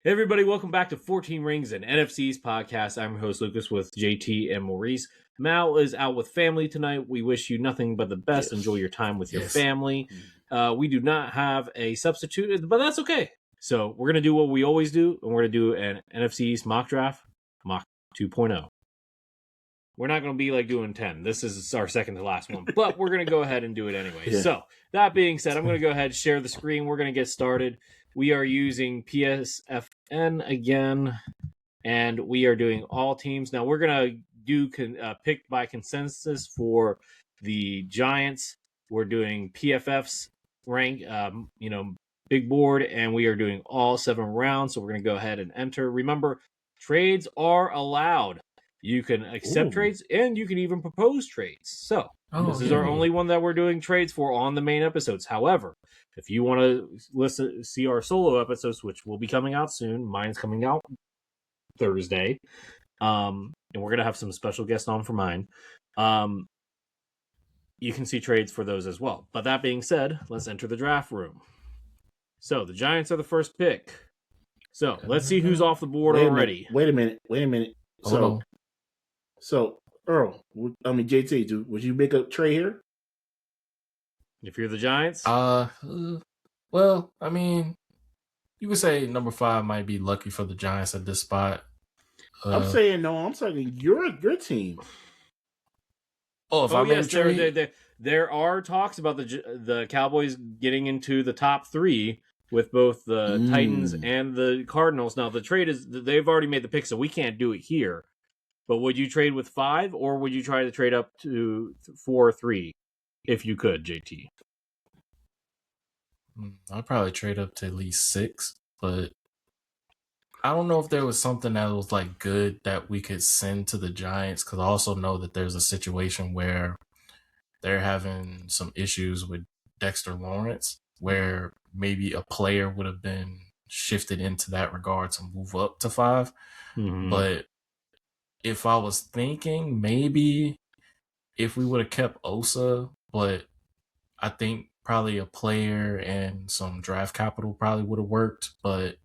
Hey everybody, welcome back to 14 Rings and NFC's podcast. I'm your host Lucas with JT and Maurice. Mal is out with family tonight. We wish you nothing but the best. Yes. Enjoy your time with your family. We do not have a substitute, but that's okay. So we're going to do what we always do, and we're going to do an NFC's mock draft, mock 2.0. We're not going to be like doing 10. This is our second to last one, but we're going to go ahead and do it anyway. Yeah. So that being said, I'm going to go ahead and share the screen. We're going to get started. We are using PSFN again, and we are doing all teams. Now, we're going to do pick by consensus for the Giants. We're doing PFF's rank, big board, and we are doing all 7 rounds. So we're going to go ahead and enter. Remember, trades are allowed. You can accept trades, and you can even propose trades. So this is our only one that we're doing trades for on the main episodes. However, if you want to see our solo episodes, which will be coming out soon, mine's coming out Thursday, and we're going to have some special guests on for mine, you can see trades for those as well. But that being said, let's enter the draft room. So the Giants are the first pick. So let's see who's off the board already. Wait a minute. So, Earl, JT, would you make a trade here? If you're the Giants? Well, I mean, you could say number 5 might be lucky for the Giants at this spot. I'm saying your team. There are talks about the Cowboys getting into the top 3 with both the Titans and the Cardinals. Now, the trade is they've already made the pick, so we can't do it here. But would you trade with 5, or would you try to trade up to 4 or 3 if you could, JT? I'd probably trade up to at least 6, but I don't know if there was something that was like good that we could send to the Giants, because I also know that there's a situation where they're having some issues with Dexter Lawrence, where maybe a player would have been shifted into that regard to move up to 5. But if I was thinking, maybe if we would have kept Osa, but I think probably a player and some draft capital probably would have worked. But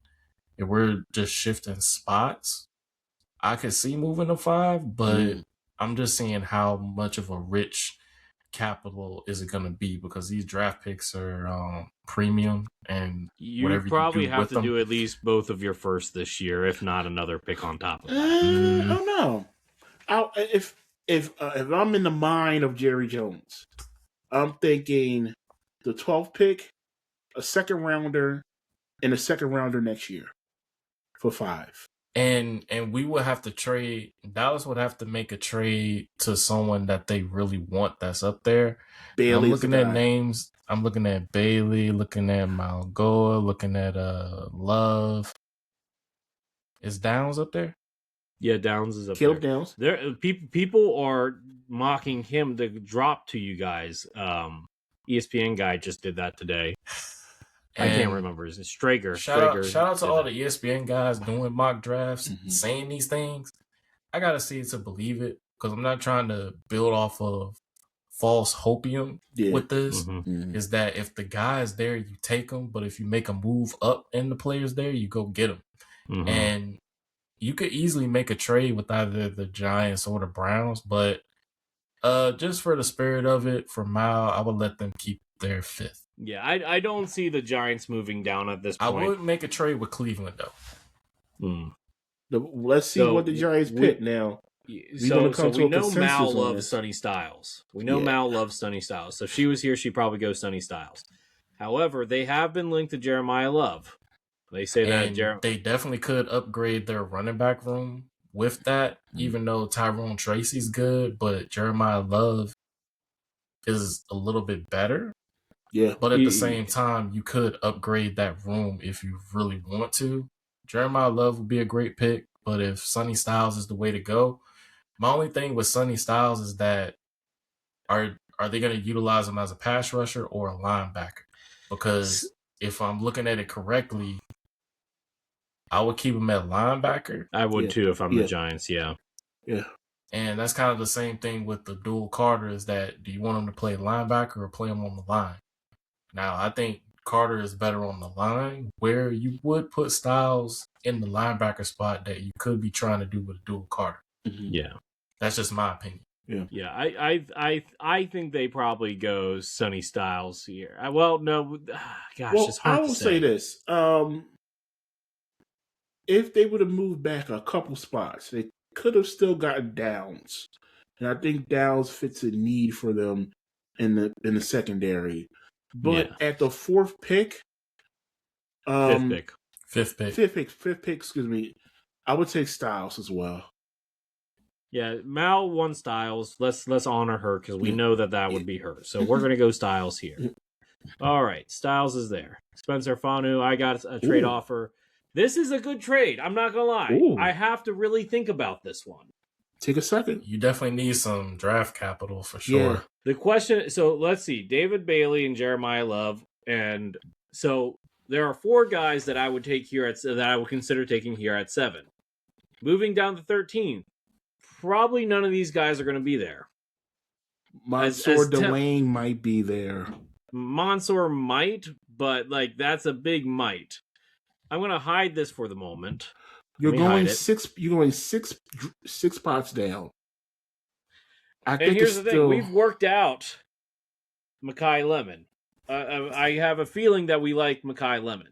if we're just shifting spots, I could see moving to 5, but I'm just seeing how much of a rich capital is it going to be, because these draft picks are premium, and you probably have to do at least both of your first this year, if not another pick on top of that. I don't know. If I'm in the mind of Jerry Jones, I'm thinking the 12th pick, a second rounder, and a second rounder next year for 5. And we would have to trade. Dallas would have to make a trade to someone that they really want that's up there. Bailey's I'm looking at names. I'm looking at Bailey, looking at Malgoa, looking at Love. Is Downs up there? Yeah, Downs is up Caleb there. Downs. There, people are mocking him to drop to you guys. ESPN guy just did that today. I can't remember. Is it Strager? Shout out to all the ESPN guys doing mock drafts, saying these things. I gotta see it to believe it, because I'm not trying to build off of false hopium with this. Is that if the guy is there, you take him, but if you make a move up and the player's there, you go get him. And you could easily make a trade with either the Giants or the Browns, but just for the spirit of it, for Mal, I would let them keep their 5th. Yeah, I don't see the Giants moving down at this point. I would make a trade with Cleveland, though. Let's see what the Giants pick now. So we know Mal loves Sonny Styles. Mal loves Sonny Styles. So if she was here, she'd probably go Sonny Styles. However, they have been linked to Jeremiah Love. They say that they definitely could upgrade their running back room with that, even though Tyrone Tracy's good, but Jeremiah Love is a little bit better. Yeah. But at the same time, you could upgrade that room if you really want to. Jeremiah Love would be a great pick, but if Sonny Styles is the way to go, my only thing with Sonny Styles is that are they going to utilize him as a pass rusher or a linebacker? Because if I'm looking at it correctly, I would keep him at linebacker. I would too if I'm the Giants, Yeah. And that's kind of the same thing with the dual Carter, is that do you want him to play linebacker or play him on the line? Now, I think Carter is better on the line, where you would put Styles in the linebacker spot that you could be trying to do with a dual Carter. Yeah. That's just my opinion. Yeah, I think they probably go Sonny Styles here. Gosh, it's hard I to will say. say this: if they would have moved back a couple spots, they could have still gotten Downs, and I think Downs fits a need for them in the secondary. But at the fourth pick, fifth pick. Excuse me, I would take Styles as well. Yeah, Mal won Styles. Let's honor her because we know that would be her. So we're gonna go Styles here. All right, Styles is there. Spencer Fanu, I got a trade offer. This is a good trade. I'm not gonna lie. Ooh. I have to really think about this one. Take a second. You definitely need some draft capital for sure. Yeah. The question. So let's see. David Bailey and Jeremiah Love, and so there are 4 guys that I would take here that I would consider taking here at 7. Moving down to 13. Probably none of these guys are going to be there. Mansour Delane might be there. Mansour might, but that's a big might. I'm going to hide this for the moment. You're going 6. You're going six spots down. And here's the thing: we've worked out Mekhi Lemon. I have a feeling that we like Mekhi Lemon,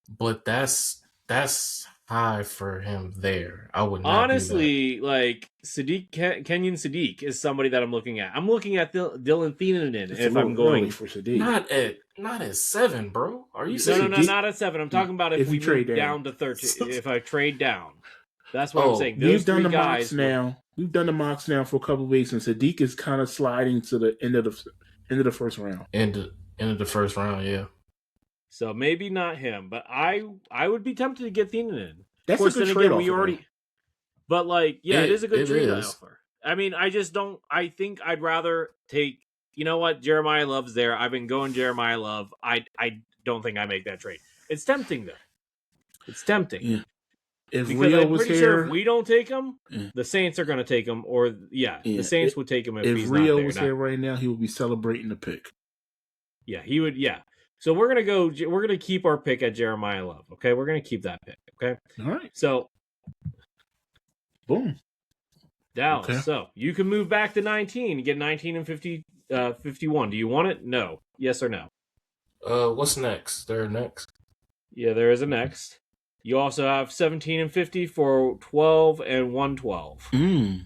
but that's high for him there. I would not honestly Sadiq Kenyon Sadiq is somebody that I'm looking at. I'm looking at Dylan Thienenin if I'm going for Sadiq. Not at 7, bro. Are you saying no, not at 7. I'm talking about if we trade down to 13. If I trade down, that's what I'm saying. We've done the mocks now. We've done the mocks now for a couple of weeks, and Sadiq is kind of sliding to the end of the first round. End of the first round, yeah. So maybe not him, but I would be tempted to get Thienenin. That's a good trade offer. But it is a good trade offer. I mean, I just don't. I think I'd rather take. You know what? Jeremiah Love's there. I've been going Jeremiah Love. I don't think I make that trade. It's tempting though. It's tempting. Yeah. If because Rio I'm was pretty here, sure if we don't take him, the Saints are going to take him. Or the Saints would take him if he's Rio not there. was here right now, he would be celebrating the pick. Yeah, he would. Yeah. So we're gonna keep our pick at Jeremiah Love. Okay, we're gonna keep that pick. Okay. All right. So, boom. Dallas. Okay. So you can move back to 19 and get 19 and 51. Do you want it? No. Yes or no? What's next? There next? Yeah, there is a next. You also have 17 and 50 for 12 and 112.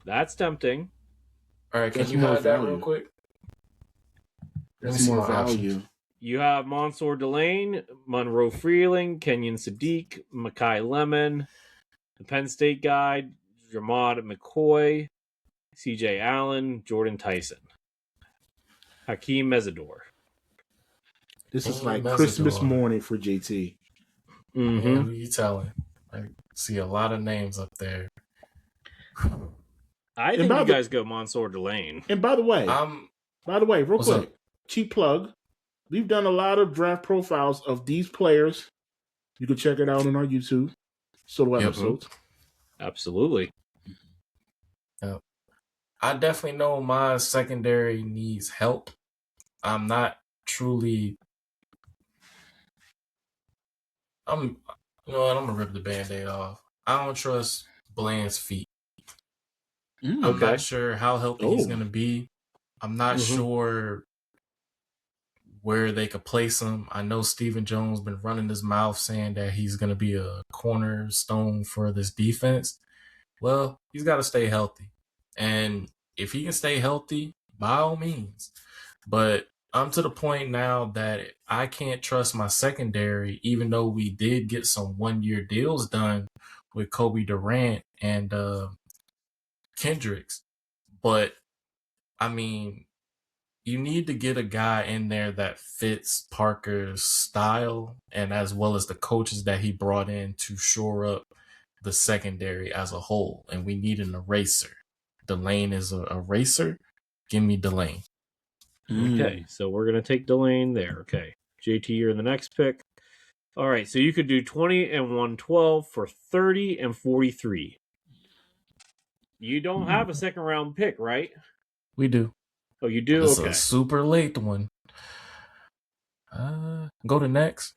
That's tempting. All right, can you hide that real quick? That's more value. You have Mansour Delane, Monroe Freeling, Kenyon Sadiq, Mekhi Lemon, the Penn State guy, Jamad McCoy, CJ Allen, Jordan Tyson, Hakeem Mesidor. This is like Christmas morning for JT. Mm-hmm. Who you telling? I see a lot of names up there. I think you guys go Mansour Delane. And by the way, real quick, cheap plug. We've done a lot of draft profiles of these players. You can check it out on our YouTube solo episodes. Absolutely. Yep. I definitely know my secondary needs help. I'm not truly. I'm gonna rip the Band-Aid off. I don't trust Bland's feet. I'm not sure how healthy he's gonna be. I'm not sure where they could place him. I know Stephen Jones been running his mouth saying that he's going to be a cornerstone for this defense. Well, he's got to stay healthy. And if he can stay healthy, by all means. But I'm to the point now that I can't trust my secondary, even though we did get some one-year deals done with Kobe Durant and Kendricks. But, I mean, you need to get a guy in there that fits Parker's style and as well as the coaches that he brought in to shore up the secondary as a whole. And we need an eraser. Delane is a eraser. Give me Delane. Okay, so we're going to take Delane there. Okay. JT, you're in the next pick. All right, so you could do 20 and 112 for 30 and 43. You don't have a second round pick, right? We do. Oh, you do? It's a super late one. Go to next.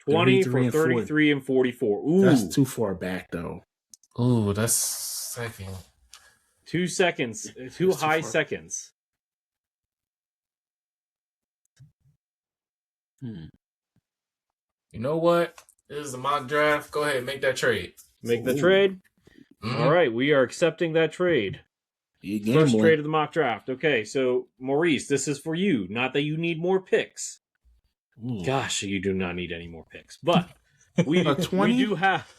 20 for 33 and 40. 33 and 44. Ooh. That's too far back, though. Ooh, that's second. 2 seconds. Too high seconds. You know what? This is a mock draft. Go ahead, make that trade. Make the trade. Mm-hmm. All right, we are accepting that trade. First trade of the mock draft. Okay, so Maurice, this is for you. Not that you need more picks. Ooh. Gosh, you do not need any more picks. But we do have.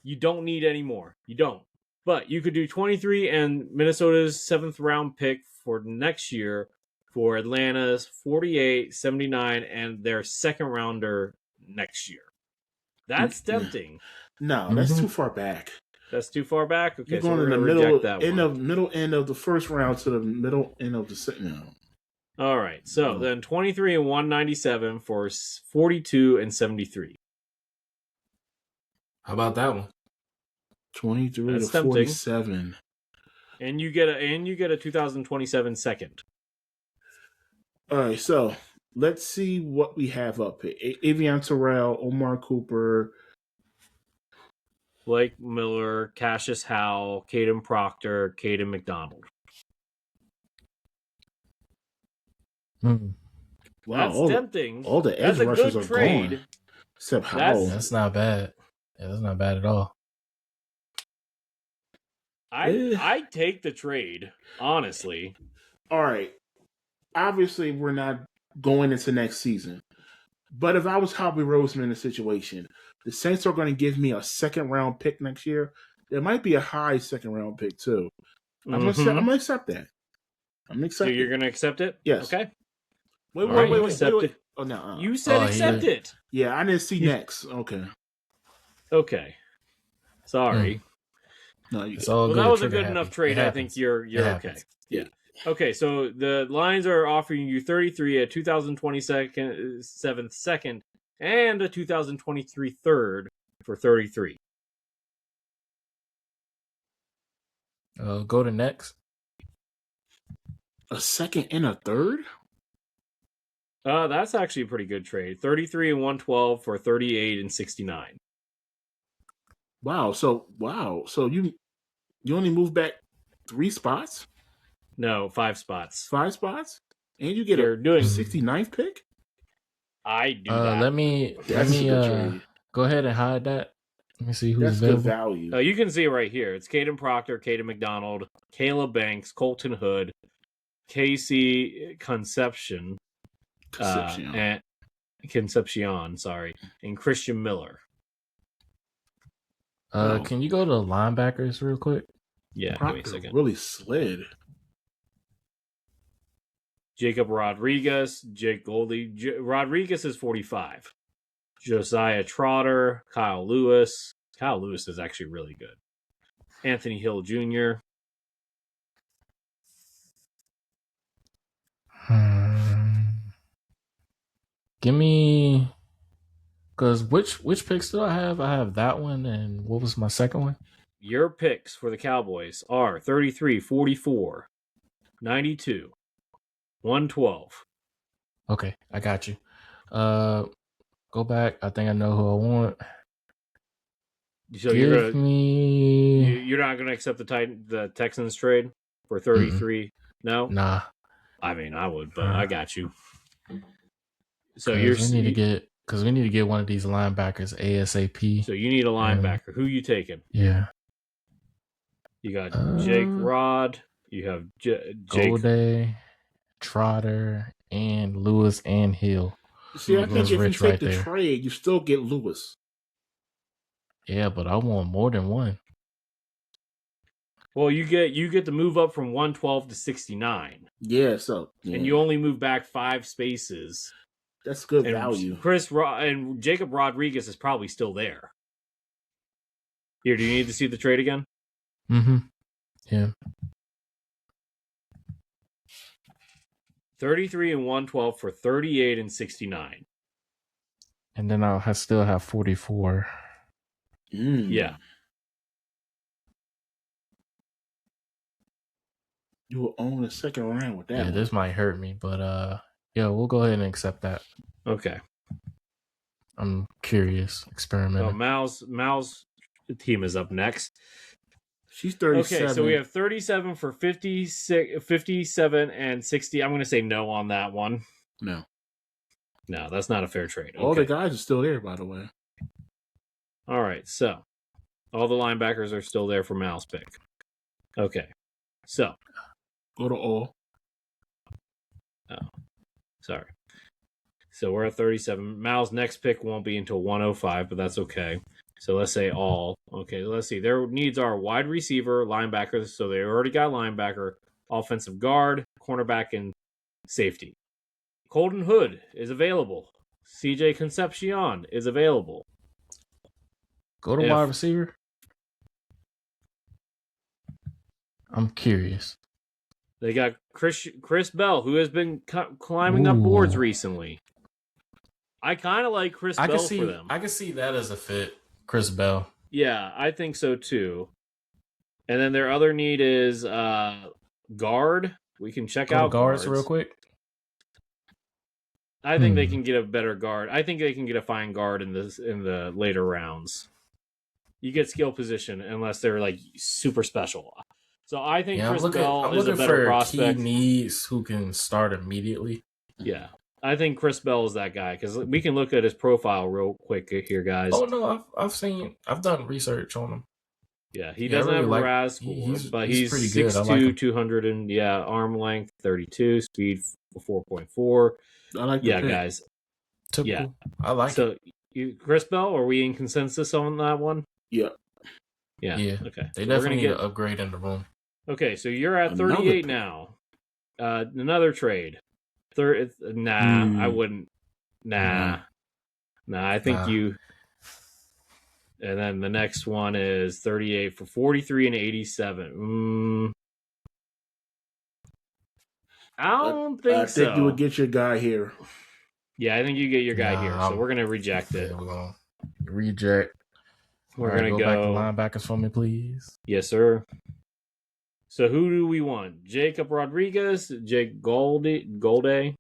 You don't need any more. You don't. But you could do 23 and Minnesota's 7th round pick for next year for Atlanta's 48, 79, and their 2nd rounder next year. That's tempting. No, that's too far back. That's too far back? Okay, You're going in the middle end of the first round to the middle end of the second round. All right, so then 23 and 197 for 42 and 73. How about that one? 23 That's to tempting. 47. And you get a 2027 second. All right, so let's see what we have up here. Avion Terrell, Omar Cooper, Blake Miller, Cassius Howell, Caden Proctor, Caden McDonald. Wow, that's tempting. All the edge rushers are trade. gone. Except Howell. That's not bad. Yeah, that's not bad at all. I'd take the trade, honestly. All right. Obviously, we're not going into next season. But if I was Howie Roseman in the situation, the Saints are going to give me a 2nd round pick next year. There might be a high 2nd round pick, too. I'm going to accept that. So you're going to accept it? Yes. Okay. Wait. Oh, no. You said accept it. Yeah, I didn't see next. Okay. Sorry. No, it's all good. That was a good enough trade. I think you're okay. Yeah. Okay, so the Lions are offering you 33, a 2027 second, and a 2023 third for 33. Go to next. A 2nd and a 3rd? That's actually a pretty good trade. 33 and 112 for 38 and 69. Wow. So you only move back 3 spots? No, 5 spots. 5 spots? And you get a 69th pick? I do that. Let me go ahead and hide that. Let me see who's available. Good value. You can see it right here. It's Caden Proctor, Caden McDonald, Caleb Banks, Colton Hood, Casey Concepcion, and Christian Miller. Can you go to linebackers real quick? Yeah, Proctor give me a second. Really slid. Jacob Rodriguez, Jake Goldie. Rodriguez is 45. Josiah Trotter, Kyle Lewis. Kyle Lewis is actually really good. Anthony Hill Jr. Give me, because which picks do I have? I have that one, and what was my second one? Your picks for the Cowboys are 33, 44, 92, 112. Okay, I got you. Go back. I think I know who I want. So you're not gonna accept the Texans trade for 33? Mm-hmm. No. Nah. I mean, I would, but I got you. So we need to get one of these linebackers ASAP. So you need a linebacker. Who you taking? Yeah. You got Jake Rod. You have Jake Golday, Trotter, and Lewis and Hill. See, I think if you take the trade, you still get Lewis. Yeah, but I want more than one. Well, you get to move up from 112 to 69. Yeah, and you only move back 5 spaces. That's good value. And Jacob Rodriguez is probably still there. Here, do you need to see the trade again? Mm-hmm. Yeah. 33 and 112 for 38 and 69. And then I'll still have 44. Yeah. You will own a second round with that. Yeah, this might hurt me, but we'll go ahead and accept that. Okay. I'm curious, experimenting. Mal's team is up next. She's 37. Okay, so we have 37 for 56, 57 and 60. I'm going to say no on that one. No, that's not a fair trade. all Okay. the guys are still there, by the way. All right, so all the linebackers are still there for Mal's pick. Okay, so Go to all. Oh, sorry. So we're at 37. Mal's next pick won't be until 105, but that's okay. So let's say all. Okay, let's see. Their needs are wide receiver, linebacker. So they already got linebacker, offensive guard, cornerback, and safety. Colton Hood is available. CJ Concepcion is available. Go to wide receiver. I'm curious. They got Chris Bell, who has been climbing up boards recently. I kind of like Chris Bell for them. I can see that as a fit. Chris Bell. Yeah, I think so too. And then their other need is guard. We can check out guards real quick. I think they can get a better guard. I think they can get a fine guard in the later rounds. You get skill position unless they're like super special. So I think Chris Bell is a better prospect. Key needs who can start immediately. Yeah. I think Chris Bell is that guy because we can look at his profile real quick here, guys. Oh no, I've done research on him. Yeah, he doesn't have a RAS score, but he's pretty 6'2", good. Like 200 and arm length 32, speed 4.4. I like guys. Typical. Yeah, I like so Chris Bell, are we in consensus on that one? Yeah. Okay, They definitely need an upgrade in the room. Okay, so you're at 38 now. Another trade. I wouldn't. Nah. I think you. And then the next one is 38 for 43 and 87. I don't think so. I think you would get your guy here. Yeah, I think you get your guy here. So we're gonna reject it. We're gonna reject. We're gonna go back to linebackers for me, please. Yes, sir. So who do we want? Jacob Rodriguez, Jake Golday,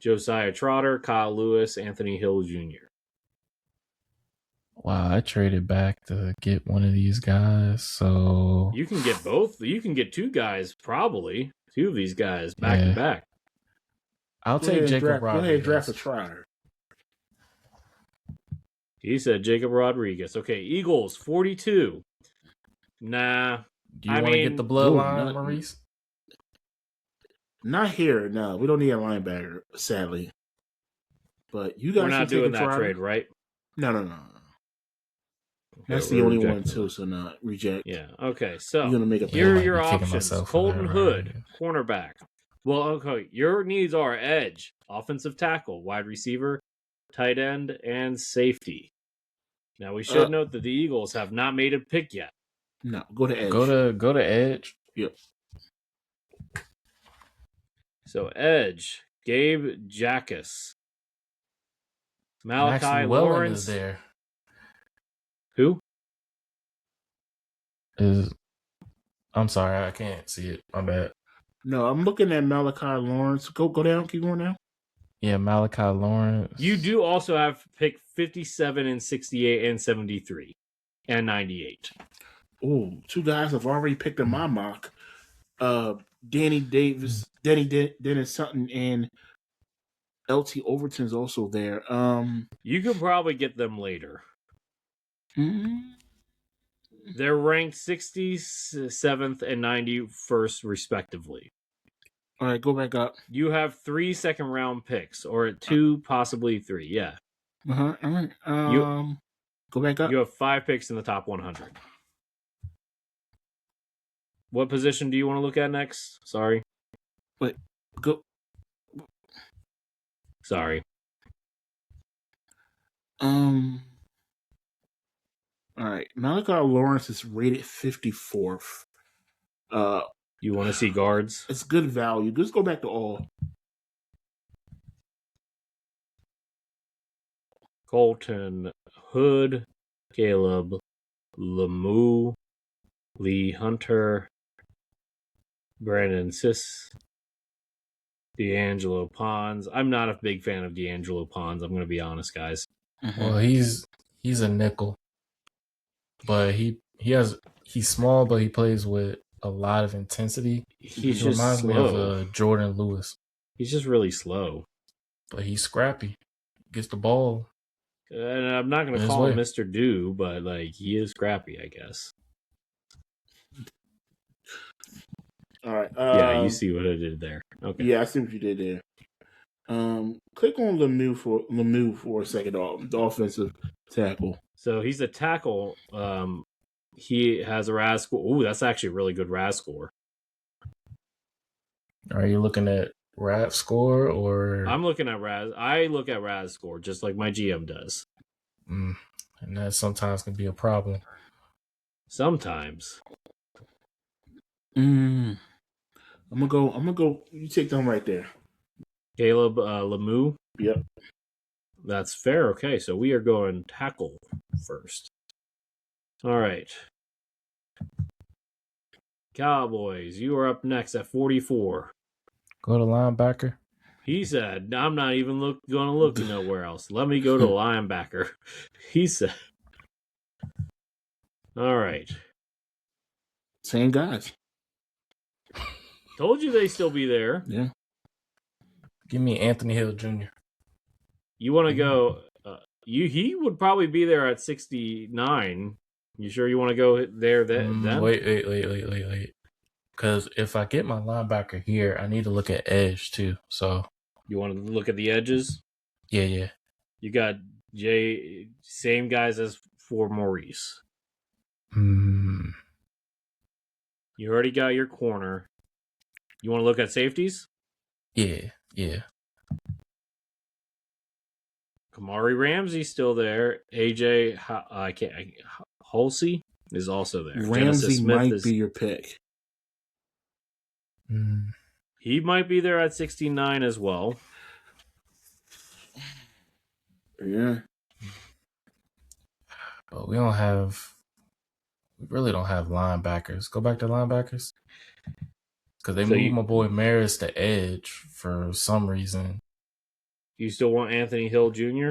Josiah Trotter, Kyle Lewis, Anthony Hill Jr. Wow, I traded back to get one of these guys, so you can get both. You can get two guys, probably two of these guys back to back. I'll take Jacob Rodriguez. Go ahead and draft a Trotter. He said Jacob Rodriguez. Okay, Eagles 42. Nah. Do you want to get the bloodline, Maurice? Not here. No, we don't need a linebacker, sadly. But you guys, we're not doing that trade, right? No. Okay, that's the only one too. So not reject. Yeah. Okay. So you're gonna make here are your options: Colton Hood, cornerback. Well, okay. Your needs are edge, offensive tackle, wide receiver, tight end, and safety. Now we should note that the Eagles have not made a pick yet. No, go to edge. Go to edge. Yep. So edge, Gabe Jackus, Malachi Lawrence is there. Who? I'm sorry, I can't see it. My bad. No, I'm looking at Malachi Lawrence. Go down. Keep going down. Yeah, Malachi Lawrence. You do also have pick 57 and 68 and 73 and 98. Oh, two guys have already picked in my mock. Danny Dennis Sutton, and LT Overton's also there. You could probably get them later. Mm-hmm. They're ranked 67th and 91st, respectively. All right, go back up. You have 3 second-round picks, or 2, possibly 3. Yeah. All right. Go back up. You have 5 picks in the top 100. What position do you want to look at next? Sorry. Wait. Go. Sorry. All right. Malachi Lawrence is rated 54th. You want to see guards? It's good value. Just go back to all. Colton Hood, Caleb Lemieux, Lee Hunter, Brandon Siss, D'Angelo Pons. I'm not a big fan of D'Angelo Pons. I'm going to be honest, guys. Well, he's a nickel, but he's small, but he plays with a lot of intensity. He's He just reminds me slow. of Jordan Lewis, He's just really slow. but he's scrappy. Gets the ball. And I'm not going to call him Mr. Do, but like he is scrappy, I guess. All right. Yeah, you see what I did there. Okay. Yeah, I see what you did there. Click on Lemieux for a second. The offensive tackle. So he's a tackle. He has a RAS score. Ooh, that's actually a really good RAS score. Are you looking at RAF score or? I'm looking at RAS. I look at RAS score just like my GM does. And that sometimes can be a problem. Sometimes. I'm gonna go. You take them right there. Caleb Lemieux. Yep. That's fair. Okay, so we are going tackle first. All right. Cowboys, you are up next at 44. Go to linebacker. He said, I'm not even going to look nowhere else. Let me go to linebacker. He said. All right. Same guys. Told you they still be there. Yeah. Give me Anthony Hill Jr. You want to go? He would probably be there at 69. You sure you want to go there then? Wait. Because if I get my linebacker here, I need to look at edge too. So you want to look at the edges? Yeah. You got same guys as for Maurice. Hmm. You already got your corner. You want to look at safeties? Yeah. Kamari Ramsey's still there. AJ, Hulsey is also there. Ramsey might be your pick. He might be there at 69 as well. Yeah. But we really don't have linebackers. Go back to linebackers. Because they moved my boy Maurice to edge for some reason. You still want Anthony Hill Jr.?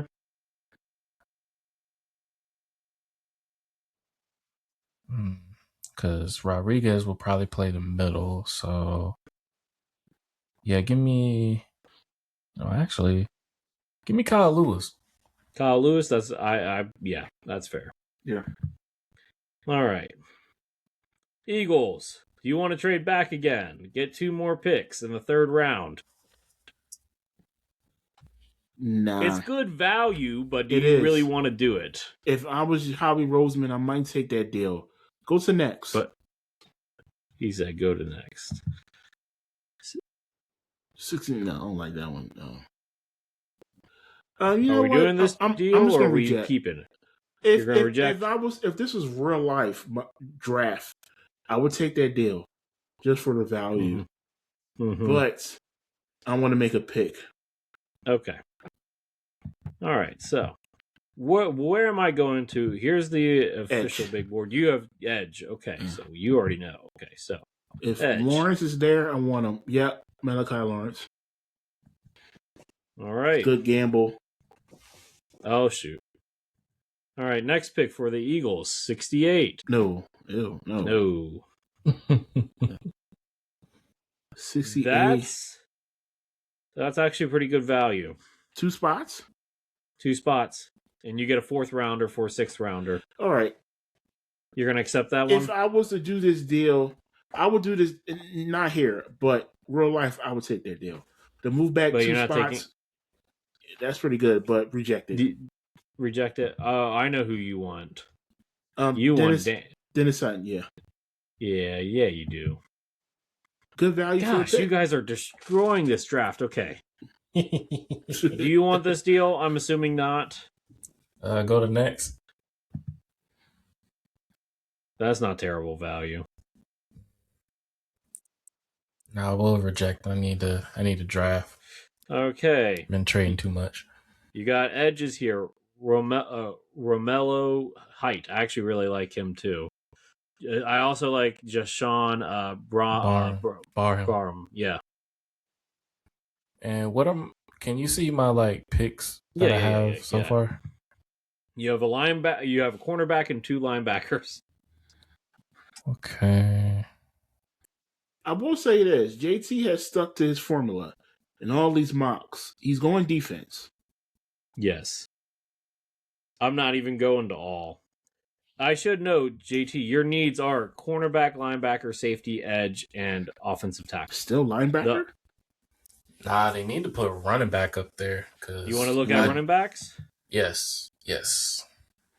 Because Rodriguez will probably play the middle. So, yeah, give me Kyle Lewis. Kyle Lewis, that's fair. Yeah. All right. Eagles, do you want to trade back again? Get 2 more picks in the 3rd round. Nah. It's good value, but do you really want to do it? If I was Howie Roseman, I might take that deal. Go to next. But he said go to next. 16. No, I don't like that one. No. Are we doing this deal or are we keeping it? You're going to reject? If this was real life draft, I would take that deal just for the value. Mm-hmm. But I want to make a pick. Okay. All right. So where am I going to? Here's the official big board. You have edge. Okay. So you already know. Okay. So if Lawrence is there, I want him. Yep. Malachi Lawrence. All right. Good gamble. Oh, shoot. All right. Next pick for the Eagles, 68. No. Ew, no. 68. That's actually pretty good value. 2 spots? 2 spots. And you get a 4th rounder for a 6th rounder. All right. You're going to accept that one? If I was to do this deal, I would do this, not here, but real life, I would take that deal. To move back 2 spots, that's pretty good, but reject it. Reject it? Oh, I know who you want. You want Dennis Sutton, yeah. Yeah, you do. Good value for the pick. You guys are destroying this draft. Okay. Do you want this deal? I'm assuming not. Go to next. That's not terrible value. No, we'll reject. I need to draft. Okay. Been trading too much. You got edges here. Romello Height. I actually really like him too. I also like Jashawn Barham. Yeah. And can you see my picks that I have so far? You have a linebacker. You have a cornerback and 2 linebackers. Okay. I will say this: JT has stuck to his formula in all these mocks. He's going defense. Yes. I'm not even going to all. I should note, JT, your needs are cornerback, linebacker, safety, edge, and offensive tackle. Still linebacker? Nah, they need to put running back up there. Cause you want to look at running backs? Yes.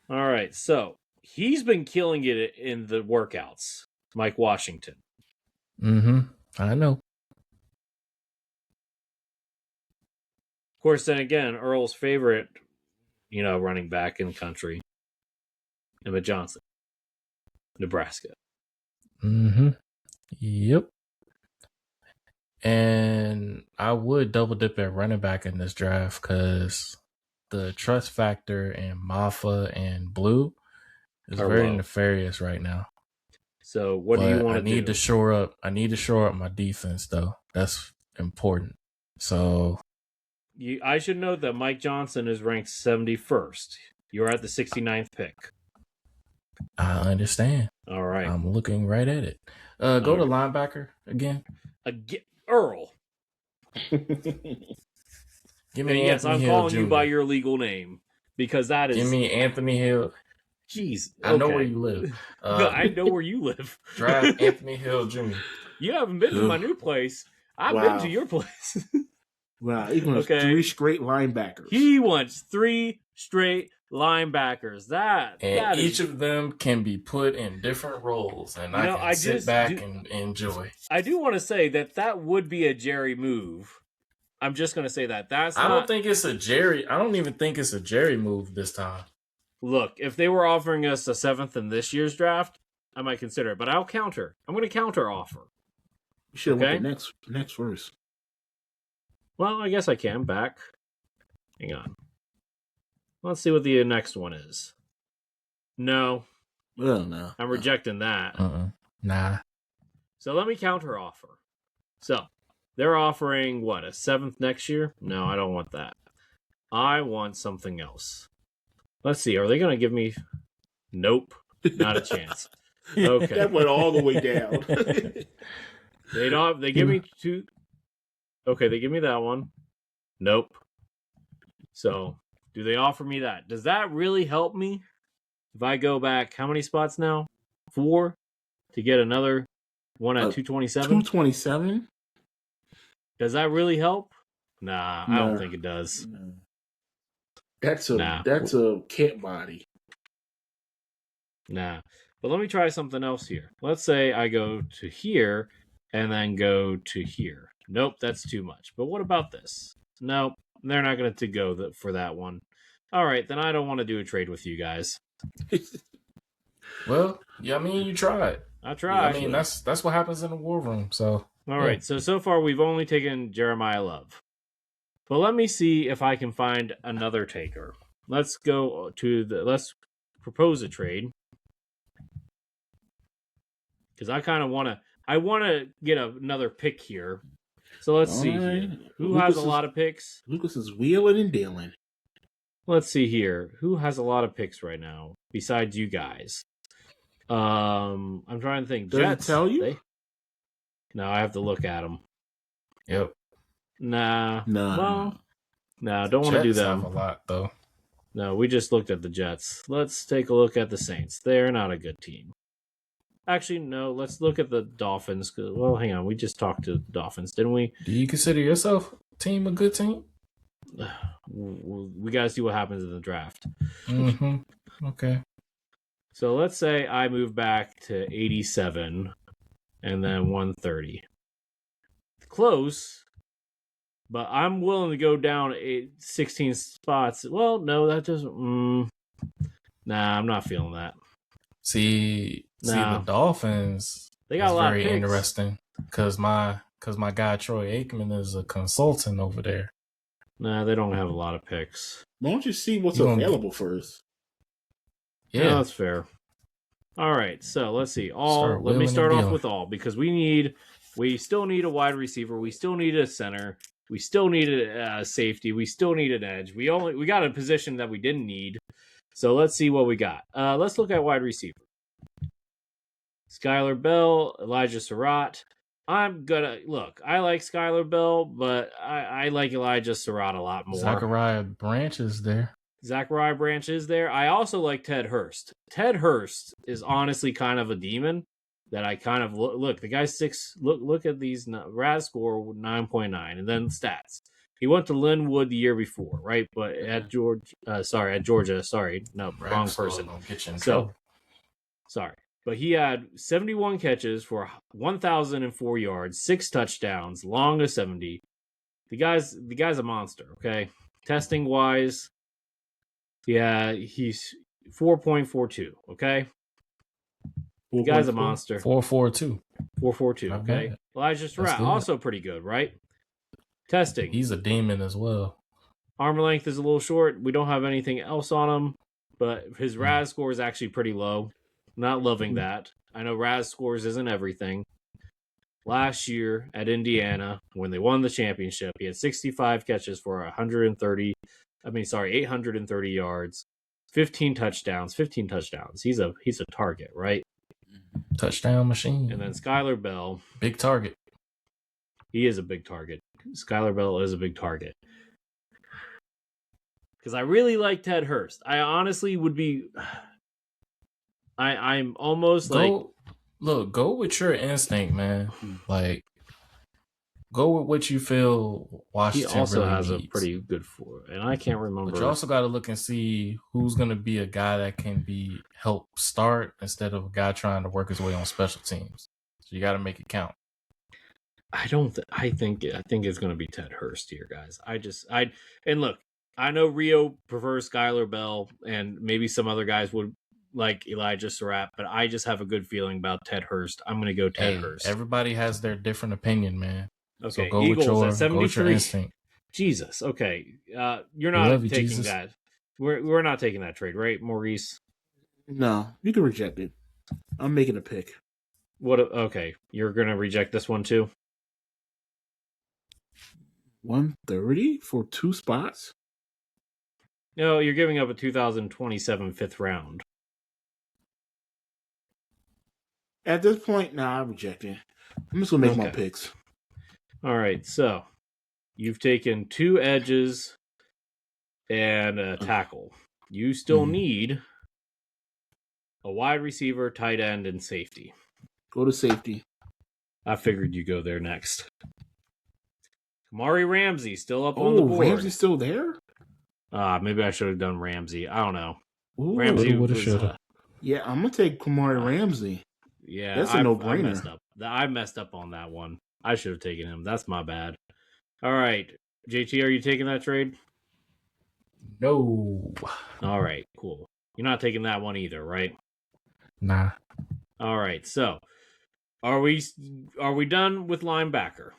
All right, so he's been killing it in the workouts, Mike Washington. I know. Of course, then again, Earl's favorite, running back in the country, Emmett Johnson, Nebraska. Yep. And I would double dip at running back in this draft because the trust factor in Mafa and Blue is very nefarious right now. So what do you want to do? I need to shore up my defense, though. That's important. So I should note that Mike Johnson is ranked 71st. You're at the 69th pick. I understand. All right. I'm looking right at it. Go to linebacker again. Earl. Give me yes, Anthony I'm Hill calling Jr. you by your legal name because that is. Give me Anthony Hill. Jeez, I know where you live. I know where you live. Draft Anthony Hill Jr. You haven't been to my new place. I've been to your place. Wow, he wants 3 straight linebackers. He wants 3 straight linebackers. That each of them can be put in different roles, and I can sit back and enjoy. I do want to say that would be a Jerry move. I'm just going to say that. I don't think it's a Jerry. I don't even think it's a Jerry move this time. Look, if they were offering us a 7th in this year's draft, I might consider it, but I'll counter. I'm going to counter offer. You should have went the next verse. Well, I guess I can. Back. Hang on. Let's see what the next one is. No. Well, no. I'm rejecting that. Nah. So let me counter offer. So, they're offering, what, a 7th next year? No, I don't want that. I want something else. Let's see. Are they going to give me... Nope. Not a chance. Okay. That went all the way down. They give me 2... Okay, they give me that one. Nope. So, do they offer me that? Does that really help me? If I go back, how many spots now? 4? To get another one at 227? 227? Does that really help? Nah, I don't think it does. That's a cat body. Nah. But let me try something else here. Let's say I go to here and then go to here. Nope, that's too much. But what about this? Nope, they're not going to go for that one. All right, then I don't want to do a trade with you guys. Well, yeah, I mean, you tried. I tried. I mean, that's what happens in the war room. So all right, so far we've only taken Jeremiah Love. But let me see if I can find another taker. Let's propose a trade. Because I kind of want to get another pick here. So let's see here. Who has a lot of picks? Lucas is wheeling and dealing. Let's see here. Who has a lot of picks right now besides you guys? I'm trying to think. Does Jets, it tell you? No, I have to look at them. Yep. Nah. No. No, don't want to do them. Have a lot though. No, we just looked at the Jets. Let's take a look at the Saints. They're not a good team. Actually, no. Let's look at the Dolphins. Well, hang on. We just talked to the Dolphins, didn't we? Do you consider yourself team a good team? We got to see what happens in the draft. Okay. So let's say I move back to 87 and then 130. Close, but I'm willing to go down 16 spots. Well, no, that doesn't... Nah, I'm not feeling that. See, the Dolphins. They got a lot of picks. Very interesting because my guy Troy Aikman is a consultant over there. Nah, they don't have a lot of picks. Why don't you see what's available first? Yeah, no, that's fair. All right, so let's see. Let me start off with all because we still need a wide receiver. We still need a center. We still need a safety. We still need an edge. We got a position that we didn't need. So let's see what we got. Let's look at wide receiver. Skylar Bell, Elijah Surratt. I'm gonna look. I like Skylar Bell, but I like Elijah Surratt a lot more. Zachariah Branch is there. Zachariah Branch is there. I also like Ted Hurst. Ted Hurst is honestly kind of a demon that I kind of look. The guy's 6. Look at these. RAS score 9.9, and then stats. He went to Linwood the year before, right? But at Georgia. Sorry, no, wrong person. Sorry. But he had 71 catches for 1,004 yards, 6 touchdowns, long of 70. The guy's a monster, okay? Testing wise, yeah, he's 4.42, okay? The guy's a monster. 4.42. 4.42, okay? Bad. Elijah Surratt, also pretty good, right? Testing. He's a demon as well. Arm length is a little short. We don't have anything else on him, but his RAS score is actually pretty low. Not loving that. I know RAS scores isn't everything. Last year at Indiana, when they won the championship, he had 65 catches for 830 yards, 15 touchdowns. He's a target, right? Touchdown machine. And then Skylar Bell. Big target. He is a big target. Skylar Bell is a big target. Because I really like Ted Hurst. I honestly would be... I'm almost go with your instinct, man. Like, go with what you feel Washington he also really has needs. A pretty good floor, and I can't remember. But you also got to look and see who's going to be a guy that can help start instead of a guy trying to work his way on special teams. So you got to make it count. I think it's going to be Ted Hurst here, guys. And look, I know Rio prefers Skylar Bell, and maybe some other guys would like Elijah Surratt, but I just have a good feeling about Ted Hurst. I'm going to go Ted Hurst. Everybody has their different opinion, man. Okay, so go Eagles with at 73. Go with your instinct. Jesus, okay. You're not taking that. We're not taking that trade, right, Maurice? No, you can reject it. I'm making a pick. What? Okay, you're going to reject this one too? 130 for 2 spots? No, you're giving up a 2027 5th round. At this point, I reject it. I'm just going to make my picks. All right, so you've taken 2 edges and a tackle. You still need a wide receiver, tight end, and safety. Go to safety. I figured you go there next. Kamari Ramsey still up on the board. Ramsey's still there? Maybe I should have done Ramsey. I don't know. Ooh, Ramsey would have. Yeah, I'm going to take Kamari Ramsey. Yeah, that's a no-brainer. I messed up on that one. I should have taken him. That's my bad. All right. JT, are you taking that trade? No. All right, cool. You're not taking that one either, right? Nah. All right. So, are we done with linebacker?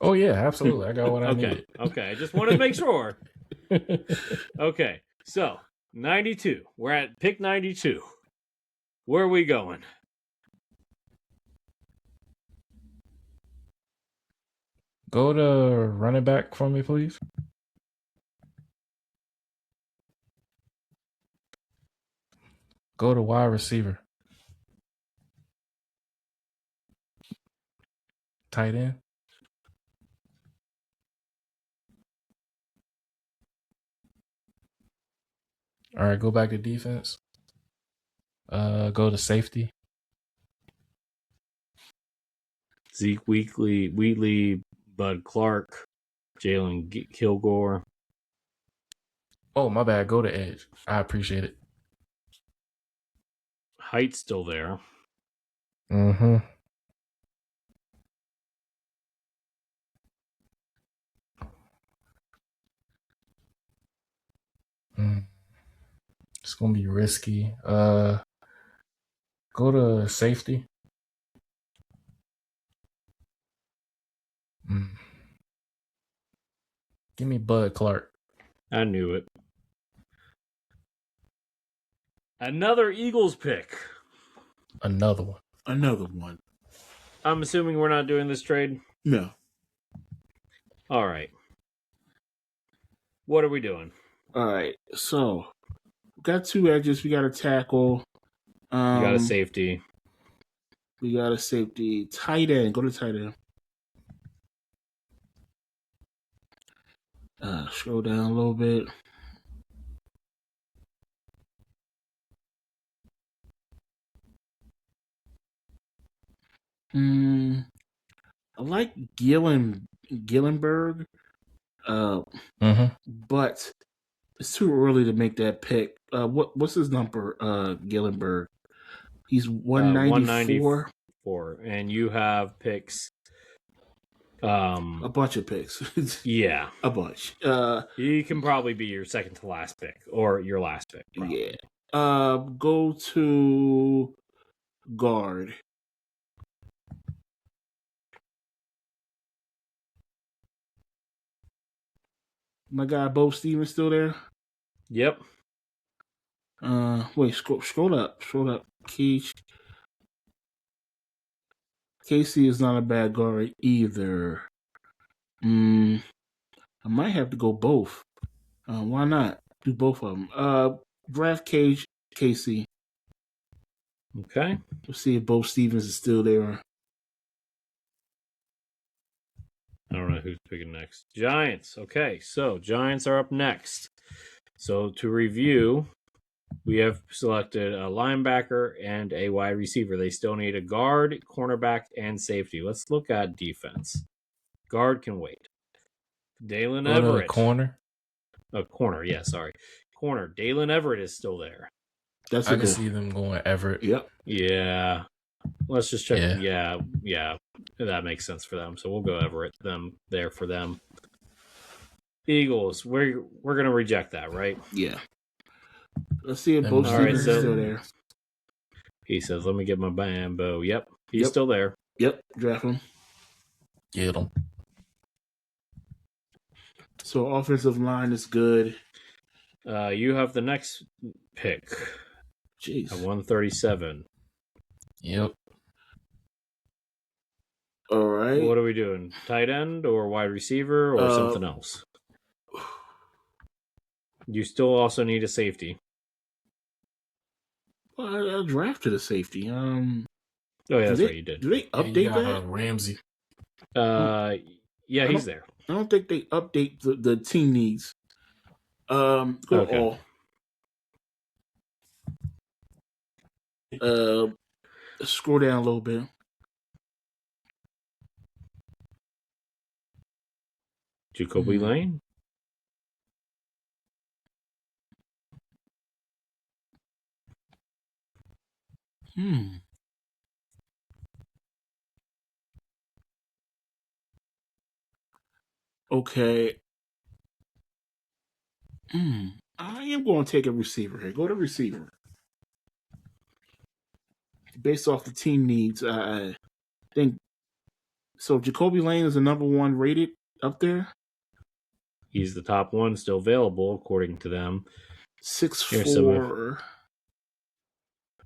Oh yeah, absolutely. I got what I needed. Okay. I just wanted to make sure. Okay. So, 92. We're at pick 92. Where are we going? Go to running back for me, please. Go to wide receiver. Tight end. All right, go back to defense. Go to safety. Zeke Wheatley, Bud Clark, Jalen Kilgore. Oh, my bad. Go to edge. I appreciate it. Height's still there. Mm-hmm. It's gonna be risky. Go to safety. Give me Bud Clark. I knew it. Another Eagles pick. Another one. I'm assuming we're not doing this trade? No. All right. What are we doing? All right. So, We got 2 edges. We got a tackle. You got a safety. We got a safety. Tight end. Go to tight end. Scroll down a little bit. I like Gillenberg, but it's too early to make that pick. What's his number? Gillenberg. He's 194. And you have picks. A bunch of picks. Yeah, a bunch. He can probably be your second to last pick or your last pick. Probably. Yeah. Go to guard. My guy Bo Stevens still there? Yep. Wait, scroll up. Casey is not a bad guard either. I might have to go both. Why not? Do both of them. Draft Casey. Okay. Let's see if Bo Stevens is still there. I don't know who's picking next. Giants. Okay, so Giants are up next. So to review, we have selected a linebacker and a wide receiver. They still need a guard, cornerback, and safety. Let's look at defense. Guard can wait. Dalen Everett. Corner? Corner, yeah, sorry. Corner. Dalen Everett is still there. I can see them going Everett. Yep. Yeah. Let's just check. Yeah. That makes sense for them. So we'll go Everett there for them. Eagles. We're gonna reject that, right? Yeah. Let's see if Bo Stevens is still there. He says, "Let me get my Bambo." Yep, he's still there. Yep, draft him. Get him. So offensive line is good. You have the next pick. Jeez. At 137. Yep. All right. What are we doing? Tight end or wide receiver or something else? You still also need a safety. Well, I drafted a safety. Oh, yeah, that's right, you did. Do they update that? Ramsey. Yeah, he's there. I don't think they update the team needs. Go all. Scroll down a little bit. Jacoby Lane. Okay. I am going to take a receiver here. Go to receiver. Based off the team needs, I think so. Jacoby Lane is the number 1 rated up there. He's the top one still available according to them. 6'4",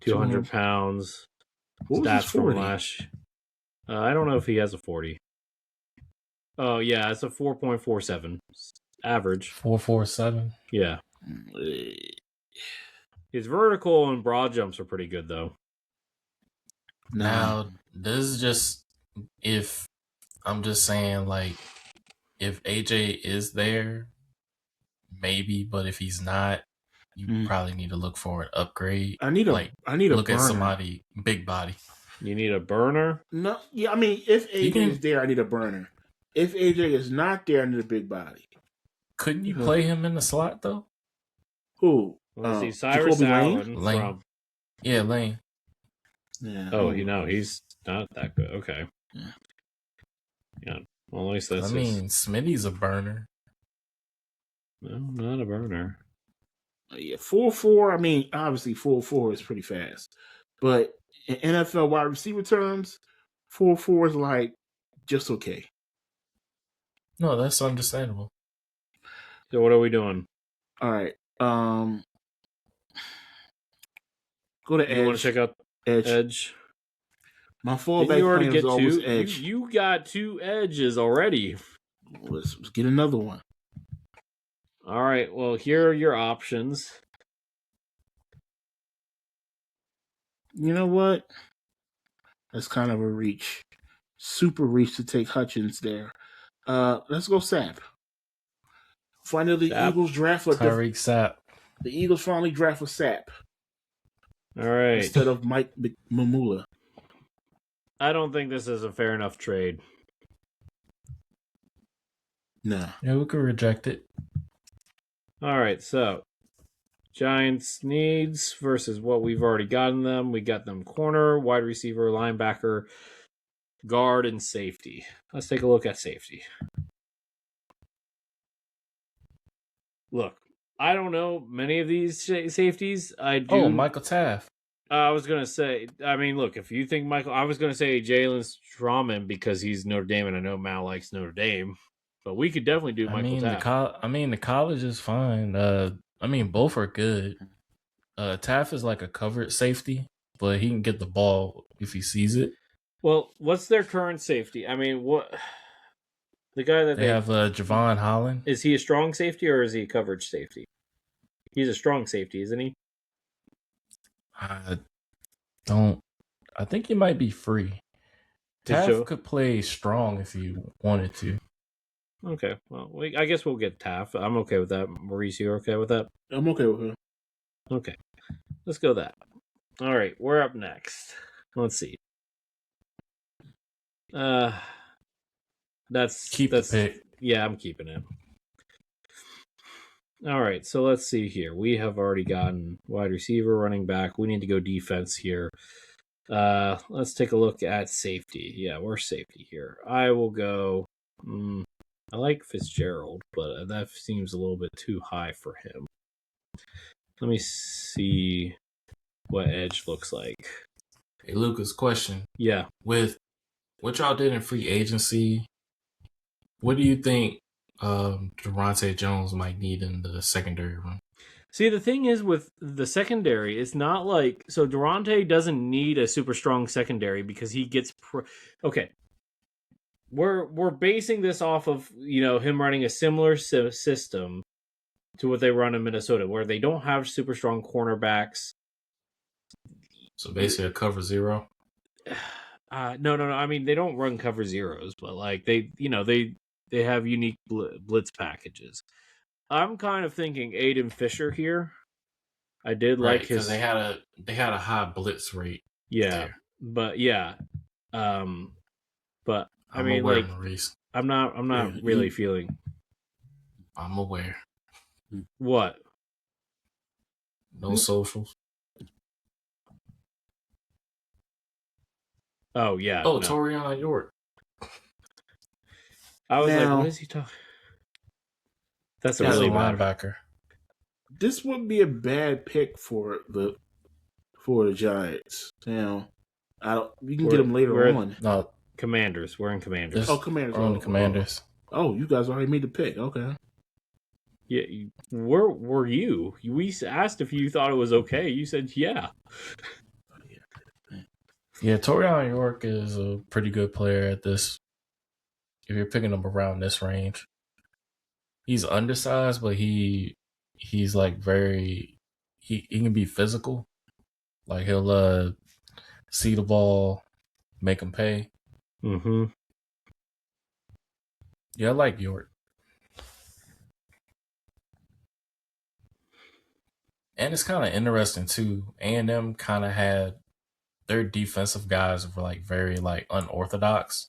200 pounds. Stats from last. I don't know if he has a 40. Oh yeah, it's a 4.47 average. 4.47. Yeah. His vertical and broad jumps are pretty good though. Now, this is just if I'm just saying, like, if AJ is there, maybe, but if he's not, you probably need to look for an upgrade. I need a look burner. At somebody big body. You need a burner? No, yeah, I mean, if AJ is there, I need a burner. If AJ is not there, I need a big body. Couldn't you play him in the slot though? Who? Let's see, Cyrus Allen Lane. Yeah, Lane. Yeah. Oh, he's not that good. Okay. Yeah. Well, at least that's. Smitty's a burner. No, not a burner. Yeah, 4.4. I mean, obviously 4.4 is pretty fast, but in NFL wide receiver terms, 4.4 is like just okay. No, that's understandable. So what are we doing? All right. Go to Edge. You want to check out Edge? My fallback plan is always Edge. You got 2 edges already. Let's get another one. All right. Well, here are your options. You know what? That's kind of a reach. Super reach to take Hutchins there. Let's go Sap. Finally, the Sapp? Eagles draft with Tyreek Sapp. the Eagles finally draft with Sap All right. instead of Mike Mamula. I don't think this is a fair enough trade. Nah. Yeah, we could reject it. All right, so Giants needs versus what we've already gotten them. We got them corner, wide receiver, linebacker, guard, and safety. Let's take a look at safety. Look, I don't know many of these safeties. I do. Oh, Michael Taft. I was gonna say. I mean, look, if you think Michael, I was gonna say Jalen Strawman because he's Notre Dame, and I know Mal likes Notre Dame. But we could definitely do Michael Taft. The college is fine. Both are good. Taft is like a covered safety, but he can get the ball if he sees it. Well, what's their current safety? I mean, what the guy that They have Javon Holland. Is he a strong safety or is he a coverage safety? He's a strong safety, isn't he? I think he might be free. Taft could play strong if he wanted to. Okay, well, I guess we'll get Taft. I'm okay with that. Maurice, you okay with that? I'm okay with him. Okay, let's go that. All right, we're up next. Let's see. That's the pick. Yeah, I'm keeping it. All right, so let's see here. We have already gotten wide receiver, running back. We need to go defense here. Let's take a look at safety. Yeah, we're safety here. I will go. I like Fitzgerald, but that seems a little bit too high for him. Let me see what edge looks like. Hey, Lucas, question. Yeah. With what y'all did in free agency, what do you think Durante Jones might need in the secondary room? See, the thing is with the secondary, it's not like... So Durante doesn't need a super strong secondary because he gets... Okay. We're basing this off of, him running a similar system to what they run in Minnesota, where they don't have super strong cornerbacks. So basically a cover zero? No. I mean, they don't run cover zeros, but like they have unique blitz packages. I'm kind of thinking Aiden Fisher here. I did like his. Because they had a high blitz rate. Yeah, there. but yeah, but I mean, aware, like, Maurice. I'm not really feeling. I'm aware. What? No socials. Oh yeah. Oh, no. Torian York. I was like, what is he talking? That's a really bad linebacker. This wouldn't be a bad pick for the Giants. Now, we can get them later on. No, Commanders. We're in Commanders. Commanders. We're on the Commanders. Oh, you guys already made the pick. Okay. Yeah, where were you? We asked if you thought it was okay. You said yeah. Yeah, Torian York is a pretty good player at this. If you're picking him around this range, he's undersized, but he's like very. He can be physical. Like he'll see the ball, make him pay. Mm-hmm. Yeah, I like York. And it's kind of interesting too. A&M kind of had their defensive guys were like very like unorthodox,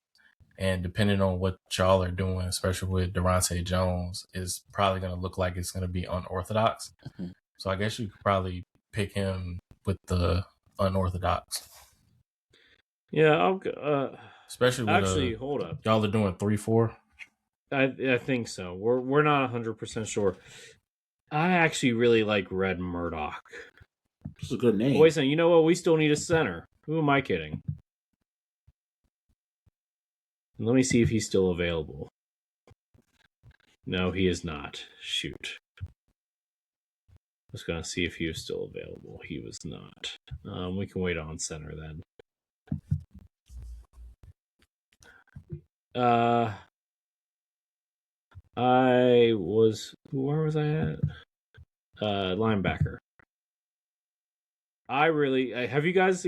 and depending on what y'all are doing, especially with Durante Jones, is probably going to look like it's going to be unorthodox. Mm-hmm. So I guess you could probably pick him with the unorthodox. Yeah, I'll go. Especially with hold up. Y'all are doing 3-4. I think so. We're not 100% sure. I actually really like Red Murdoch. It's a good name. Wait a second. You know what? We still need a center. Who am I kidding? Let me see if he's still available. No, he is not. Shoot. I was going to see if he was still available. He was not. We can wait on center then. Where was I at? Linebacker. have you guys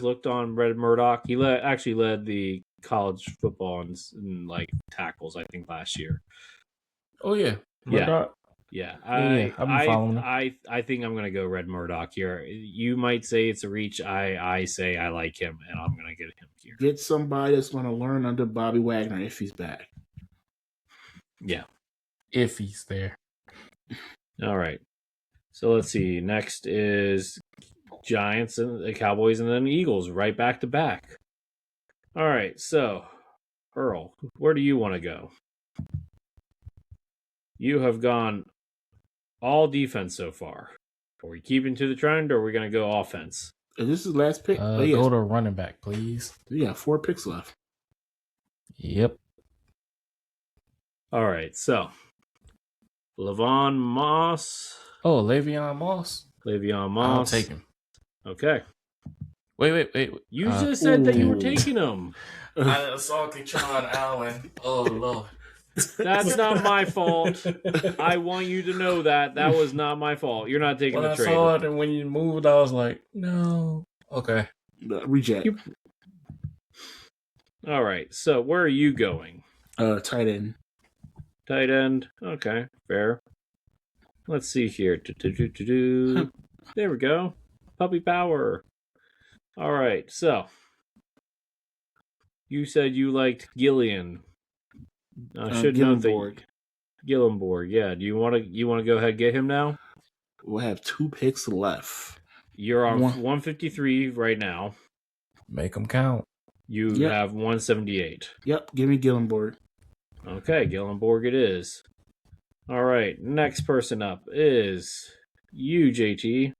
looked on Red Murdoch? He actually led the college football in like tackles, I think, last year. Oh yeah, Murdoch. Yeah. I've been following him. I think I'm gonna go Red Murdoch here. You might say it's a reach. I say I like him, and I'm gonna get him here. Get somebody that's going to learn under Bobby Wagner if he's back. Yeah, if he's there. All right. So let's see. Next is Giants and the Cowboys, and then Eagles, right back to back. All right. So, Earl, where do you want to go? You have gone all defense so far. Are we keeping to the trend, or are we going to go offense? Is this his last pick? Go to running back, please. Yeah, 4 picks left. Yep. All right. So, Le'Veon Moss. Oh, Le'Veon Moss. I'll take him. Okay. Wait. You just said that you were taking him. I saw Katron Allen. Oh, Lord. That's not my fault. I want you to know that was not my fault. You're not taking the trade. I saw it, and when you moved, I was like, no. Okay. Reject. All right. So where are you going? Tight end. Tight end. Okay, fair. Let's see here. There we go. Puppy power. All right. So you said you liked Gillian. I should know that Gillenborg. Yeah. Do you want to go ahead and get him now? We'll have 2 picks left. You're on 153 right now. Make them count. You have 178. Yep. Give me Gillenborg. Okay, Gillenborg it is. All right. Next person up is you, JT.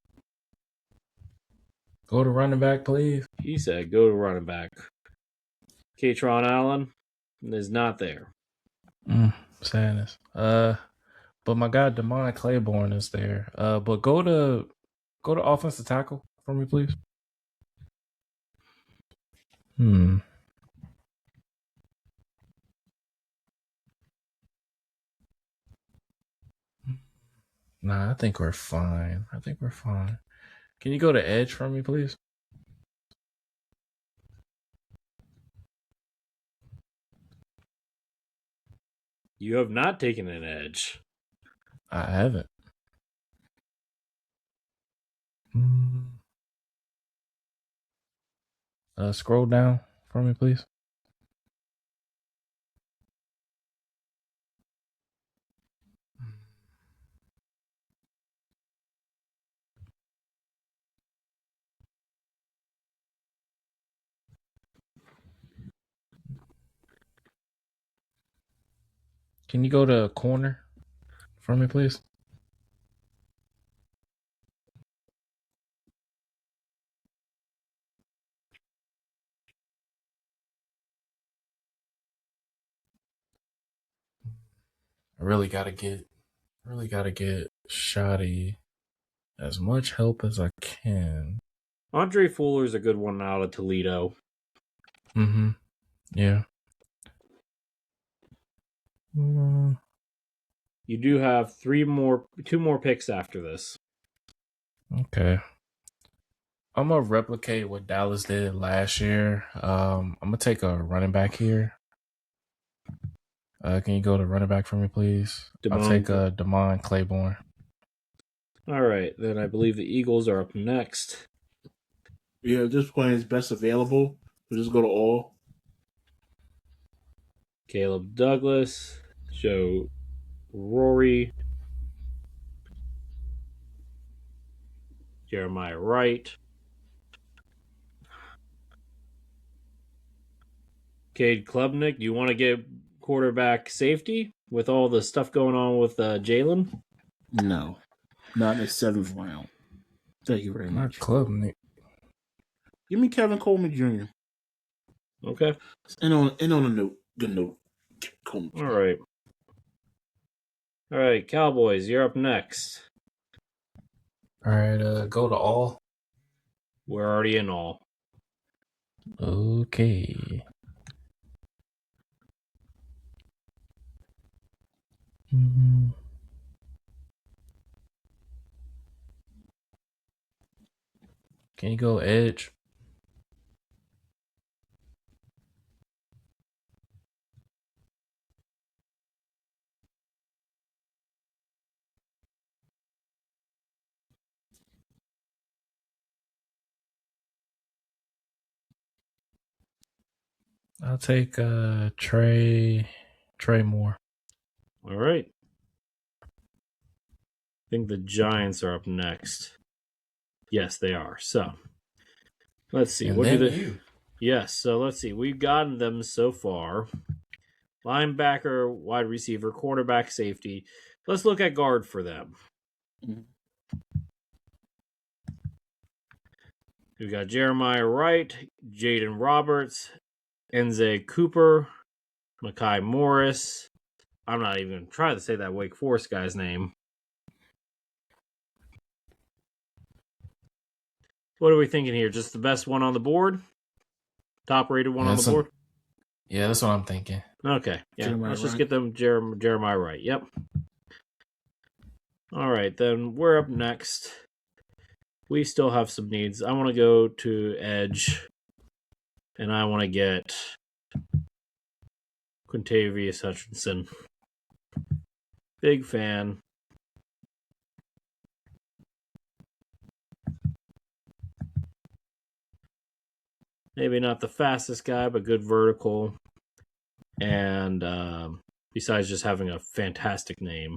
Go to running back, please. He said go to running back. Katron Allen is not there. Sadness. But my guy Damon Claiborne is there. But go to offensive tackle for me, please. Nah, I think we're fine. Can you go to edge for me, please? You have not taken an edge. I haven't. Scroll down for me, please. Can you go to corner for me, please? I really gotta get Shoddy as much help as I can. Andre Fuller's a good one out of Toledo. Yeah. You do have 2 more picks after this. Okay. I'm gonna replicate what Dallas did last year. I'm gonna take a running back here. Can you go to running back for me, please? I'll take Damon Claiborne. All right, then I believe the Eagles are up next. Yeah, at this point is best available. We'll just go to all. Caleb Douglas, Joe Rory, Jeremiah Wright, Cade Klubnik. Do you want to get quarterback safety with all the stuff going on with Jalen? No, not in the 7th round. Thank you very much. Klubnik. Give me Kevin Coleman Jr. Okay. And on a note, good note. Coleman Jr. All right, Cowboys, you're up next. All right, go to all. We're already in all. Okay. Can you go edge? I'll take Trey Moore. All right. I think the Giants are up next. Yes, they are. So let's see. And What do then they? you. Yes. So let's see. We've gotten them so far. Linebacker, wide receiver, quarterback, safety. Let's look at guard for them. Mhm. We've got Jeremiah Wright, Jaden Roberts, Enze Cooper, Mekhi Morris. I'm not even going to try to say that Wake Forest guy's name. What are we thinking here? Just the best one on the board? Top rated one on the board? Yeah, that's what I'm thinking. Okay. Yeah, Jeremiah let's just Wright. get them Jeremiah Wright. Yep. All right, then we're up next. We still have some needs. I want to go to edge, and I want to get Quintavious Hutchinson. Big fan. Maybe not the fastest guy, but good vertical. And besides just having a fantastic name.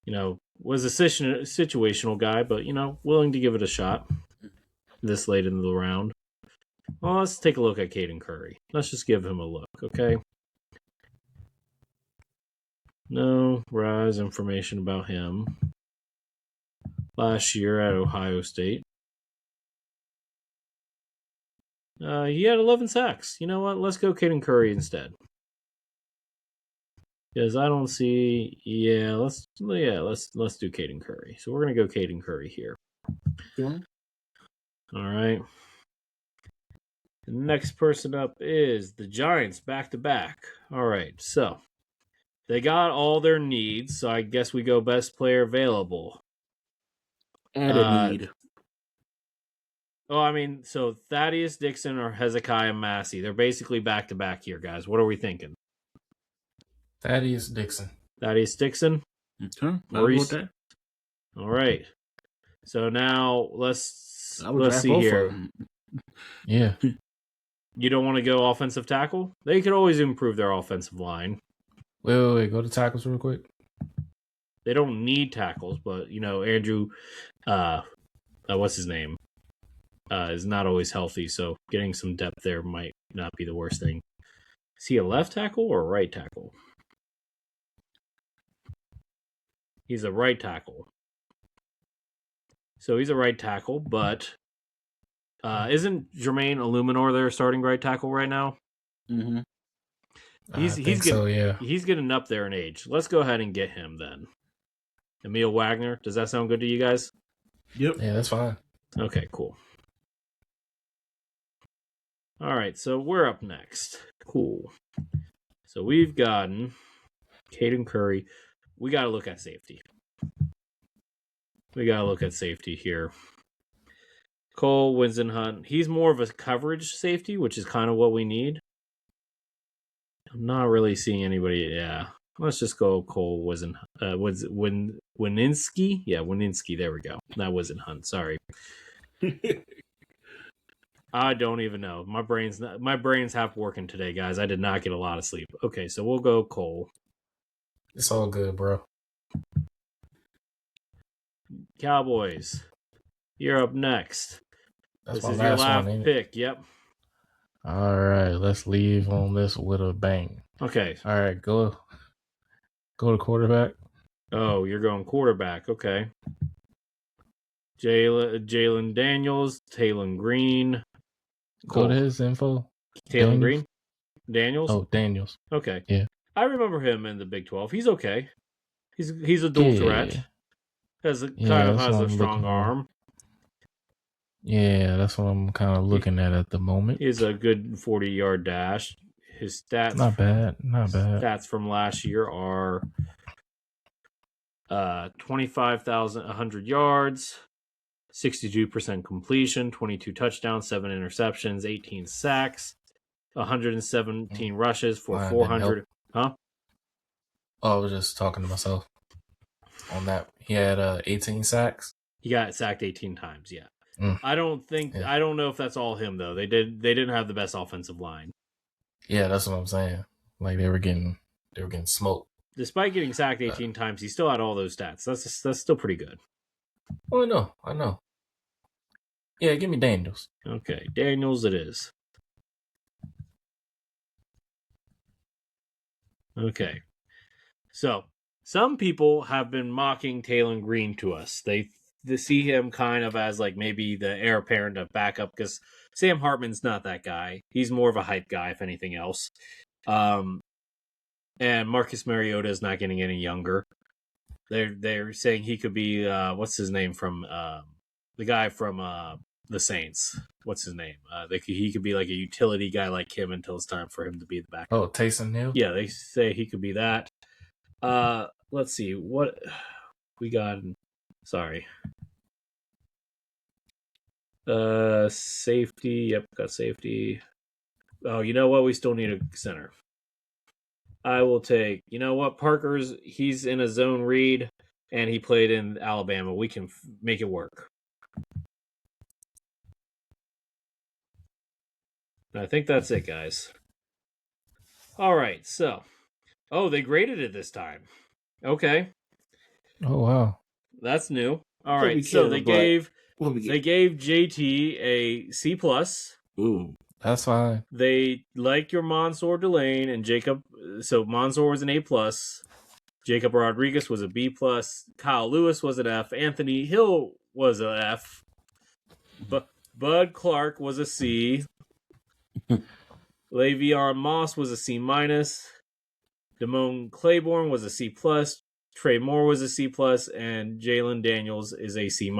You know, was a situational guy, but, you know, willing to give it a shot this late in the round. Well, let's take a look at Caden Curry. Let's just give him a look, okay? No rise information about him. Last year at Ohio State. He had 11 sacks. You know what? Let's go Caden Curry instead. Because I don't see. Let's do Caden Curry. So we're gonna go Caden Curry here. Yeah. All right. The next person up is the Giants back to back. All right. So they got all their needs. So I guess we go best player available. And a need. Oh, I mean, so Thaddeus Dixon or Hezekiah Massey. They're basically back to back here, guys. What are we thinking? Thaddeus Dixon. Thaddeus Dixon. Okay. Maurice. All right. So now let's see here. Yeah. You don't want to go offensive tackle? They could always improve their offensive line. Wait. Go to tackles real quick. They don't need tackles, but, you know, Andrew, what's his name, is not always healthy, so getting some depth there might not be the worst thing. Is he a left tackle or a right tackle? He's a right tackle. So he's a right tackle, but isn't Jermaine Illuminor their starting right tackle right now? Mm-hmm. He's getting up there in age. Let's go ahead and get him then. Emil Wagner. Does that sound good to you guys? Yep. Yeah, that's fine. Okay, cool. All right, so we're up next. Cool. So we've gotten Caden Curry. We got to look at safety. Here. Cole Winston-Hunt. He's more of a coverage safety, which is kind of what we need. I'm not really seeing anybody. Yeah. Let's just go Cole Wininski? Yeah, Wininski. There we go. That wasn't Hunt. Sorry. I don't even know. My brain's half working today, guys. I did not get a lot of sleep. Okay, so we'll go Cole. It's all good, bro. Cowboys. You're up next. That's this my is your last one, pick. Yep. All right, let's leave on this with a bang. Okay. All right, go to quarterback. Oh, you're going quarterback. Okay. Jalen Daniels, Taylon Green. Go to his info. Taylon Green? Daniels? Oh, Daniels. Okay. Yeah. I remember him in the Big 12. He's okay. He's a dual threat. Has a strong arm. Yeah, that's what I'm kind of looking at the moment. He has a good 40-yard dash. His stats Not bad. Stats from last year are 25,100 yards, 62% completion, 22 touchdowns, 7 interceptions, 18 sacks, 117 rushes for Line didn't 400. Huh? Oh, I was just talking to myself on that. He had 18 sacks. He got sacked 18 times. Yeah. Mm. I don't know if that's all him though. They didn't have the best offensive line. Yeah, that's what I'm saying. Like they were getting smoked. Despite getting sacked 18 times, he still had all those stats. That's still pretty good. Oh, I know. Yeah, give me Daniels. Okay, Daniels it is. Okay. So, some people have been mocking Taylor Green to us. They see him kind of as like maybe the heir apparent of backup because Sam Hartman's not that guy. He's more of a hype guy, if anything else. And Marcus Mariota is not getting any younger. They're saying he could be what's his name from the guy from the Saints. What's his name? He could be like a utility guy like him until it's time for him to be the backup. Oh, Taysom Hill? Yeah, they say he could be that. Let's see what we got. Sorry. Safety. Yep, got safety. Oh, you know what? We still need a center. I will take. You know what? He's in a zone read, and he played in Alabama. We can make it work. I think that's it, guys. All right, so. Oh, they graded it this time. Okay. Oh, wow. That's new. All right, so they gave JT a C+. Ooh. That's fine. They like your Mansour Delane and Jacob. So Mansour was an A+. Jacob Rodriguez was a B+. Kyle Lewis was an F. Anthony Hill was an F. Bud Clark was a C. Le'Veon Moss was a C-. Damone Claiborne was a C+. Trey Moore was a C+, and Jalen Daniels is a C-.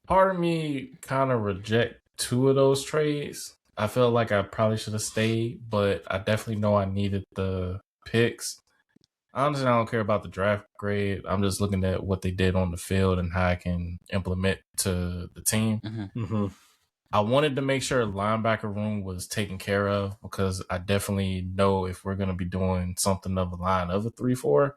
Part of me kind of reject 2 of those trades. I feel like I probably should have stayed, but I definitely know I needed the picks. Honestly, I don't care about the draft grade. I'm just looking at what they did on the field and how I can implement to the team. Mm-hmm. I wanted to make sure linebacker room was taken care of because I definitely know if we're going to be doing something of a line of a 3-4,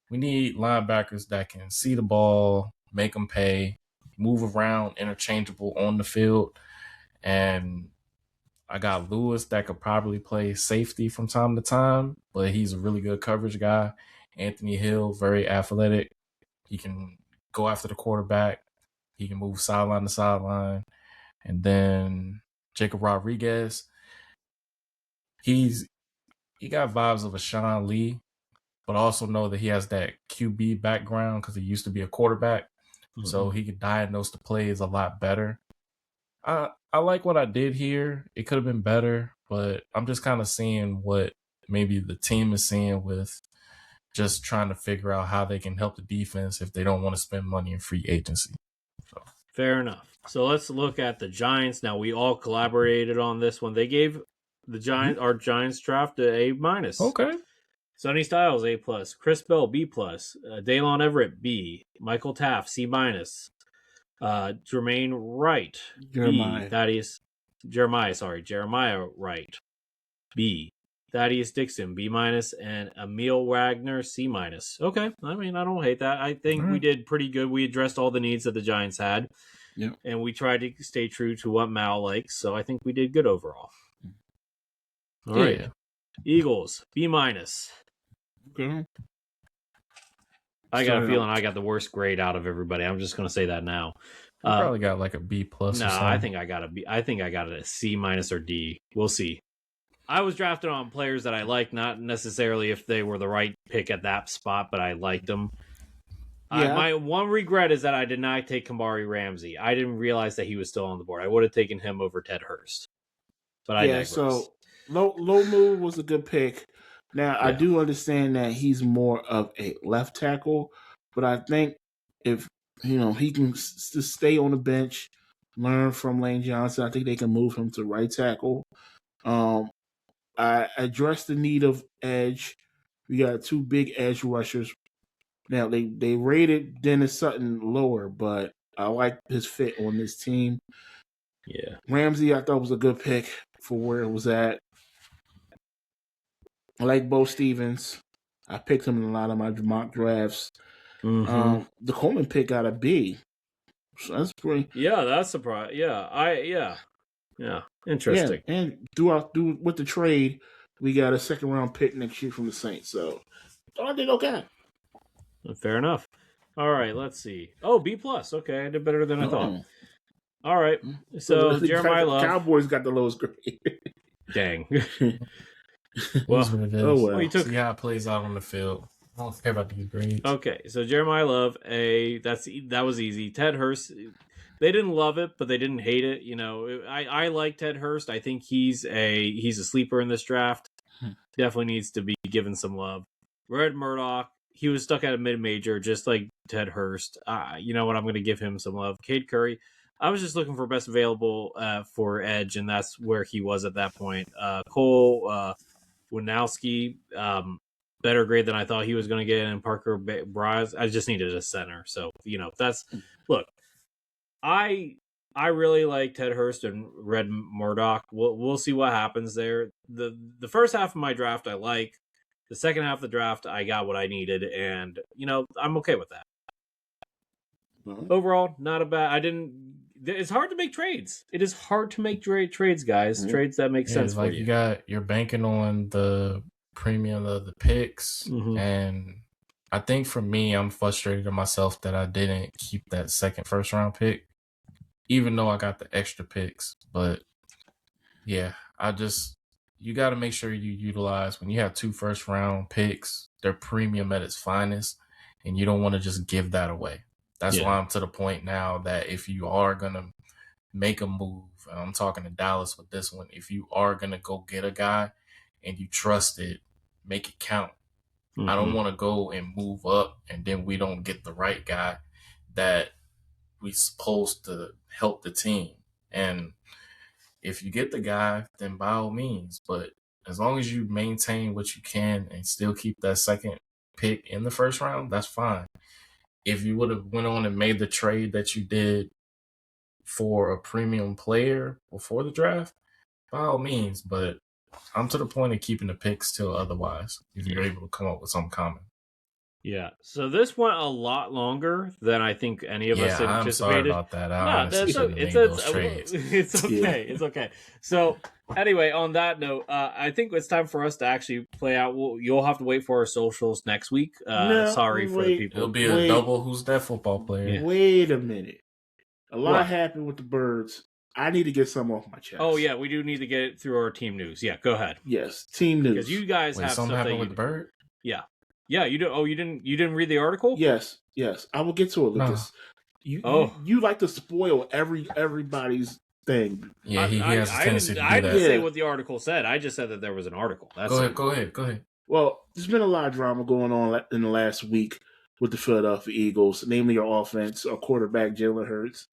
we need linebackers that can see the ball, make them pay, move around, interchangeable on the field. And I got Lewis that could probably play safety from time to time, but he's a really good coverage guy. Anthony Hill, very athletic. He can go after the quarterback. He can move sideline to sideline. And then Jacob Rodriguez, he got vibes of a Sean Lee, but also know that he has that QB background because he used to be a quarterback. Mm-hmm. So he could diagnose the plays a lot better. I like what I did here. It could have been better, but I'm just kind of seeing what maybe the team is seeing with just trying to figure out how they can help the defense if they don't want to spend money in free agency. So. Fair enough. So let's look at the Giants. Now, we all collaborated on this one. They gave the Giants, our Giants draft A-. Okay. Sonny Styles, A+. Chris Bell, B+. Daylon Everett, B. Michael Taft, C-. Jermaine Wright, B. Jeremiah Wright, B. Thaddeus Dixon, B-. And Emil Wagner, C-. Okay, I mean, I don't hate that. I think we did pretty good. We addressed all the needs that the Giants had. Yep. And we tried to stay true to what Mal likes, so I think we did good overall. All right. Eagles, B-. Okay. I got a feeling I got the worst grade out of everybody. I'm just going to say that now. You probably got like a B+. No, I think I got a B. I think I got a C- or D. We'll see. I was drafted on players that I liked, not necessarily if they were the right pick at that spot, but I liked them. Yeah. My one regret is that I did not take Kamari Ramsey. I didn't realize that he was still on the board. I would have taken him over Ted Hurst. But I digress. So low move was a good pick. Now, I do understand that he's more of a left tackle, but I think if he can just stay on the bench, learn from Lane Johnson, I think they can move him to right tackle. I addressed the need of edge. We got 2 big edge rushers. Now they rated Dennis Sutton lower, but I like his fit on this team. Yeah. Ramsey, I thought was a good pick for where it was at. I like Bo Stevens. I picked him in a lot of my mock drafts. Mm-hmm. The Coleman pick got a B. So that's pretty. Yeah, that's surprising. Yeah. Interesting. Yeah, and with the trade, we got a 2nd round pick next year from the Saints. So I did okay. Fair enough. All right, let's see. Oh, B plus. Okay, I did better than I thought. All right. So Jeremiah Love. Cowboys got the lowest grade. Dang. Well, what it is. Oh well. You took... See how it plays out on the field. I don't care about these grades. Okay, so Jeremiah Love, that was easy. Ted Hurst, they didn't love it, but they didn't hate it. You know, I like Ted Hurst. I think he's a sleeper in this draft. Definitely needs to be given some love. Red Murdoch, he was stuck at a mid-major, just like Ted Hurst. You know what? I'm going to give him some love. Cade Curry, I was just looking for best available for edge, and that's where he was at that point. Cole Winowski, better grade than I thought he was going to get, and Parker Braz, I just needed a center. So, you know, look, I really like Ted Hurst and Red Murdoch. We'll see what happens there. The first half of my draft I like. The second half of the draft, I got what I needed, and, you know, I'm okay with that. Overall, not a bad... It's hard to make trades. It is hard to make trades, guys. Trades that make sense for you. You're banking on the premium of the picks, and I think for me, I'm frustrated at myself that I didn't keep that 2nd first-round pick, even though I got the extra picks. But, yeah, you got to make sure you utilize, when you have 2 first-round picks, they're premium at its finest, and you don't want to just give that away. That's why I'm to the point now that if you are going to make a move, and I'm talking to Dallas with this one, if you are going to go get a guy and you trust it, make it count. I don't want to go and move up and then we don't get the right guy that we supposed to help the team. And if you get the guy, then by all means. But as long as you maintain what you can and still keep that 2nd pick in the first round, that's fine. If you would have went on and made the trade that you did for a premium player before the draft, by all means. But I'm to the point of keeping the picks till otherwise, if you're able to come up with something common. Yeah, so this went a lot longer than I think any of us had anticipated. I'm sorry about that. It's okay. It's okay. So anyway, on that note, I think it's time for us to actually play out. You'll have to wait for our socials next week. Sorry for the people. It'll be a double Who's That football player. Yeah. Wait a minute. A lot happened with the Birds. I need to get some off my chest. Oh, yeah, we do need to get it through our team news. Yeah, go ahead. Yes, team news. Because you guys have something happened with the Bird? Yeah. Yeah, you do. Oh, you didn't read the article? Yes. I will get to it, Lucas. You like to spoil everybody's thing. Yeah, he has a tendency to do that. I didn't say what the article said. I just said that there was an article. Go ahead. Well, there's been a lot of drama going on in the last week with the Philadelphia Eagles, namely our offense, our quarterback Jalen Hurts,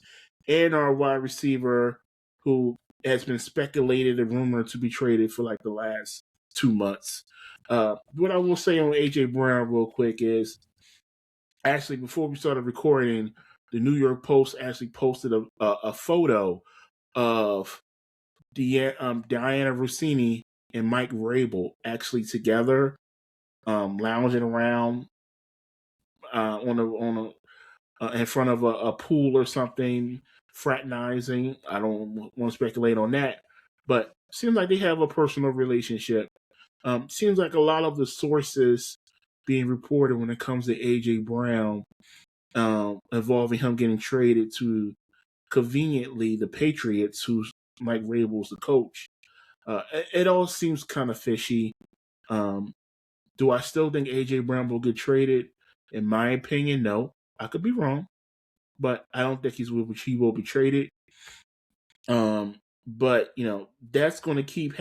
and our wide receiver who has been speculated and rumored to be traded for like the last 2 months. What I will say on AJ Brown real quick is, actually, before we started recording, the New York Post actually posted a photo of Diana Rossini and Mike Rabel actually together, lounging around in front of a pool or something, fraternizing. I don't want to speculate on that, but seems like they have a personal relationship. Seems like a lot of the sources being reported when it comes to AJ Brown, involving him getting traded to conveniently the Patriots, who's Mike Rabel's the coach. It all seems kind of fishy. Do I still think AJ Brown will get traded? In my opinion, no. I could be wrong, but I don't think he will be traded. But that's going to keep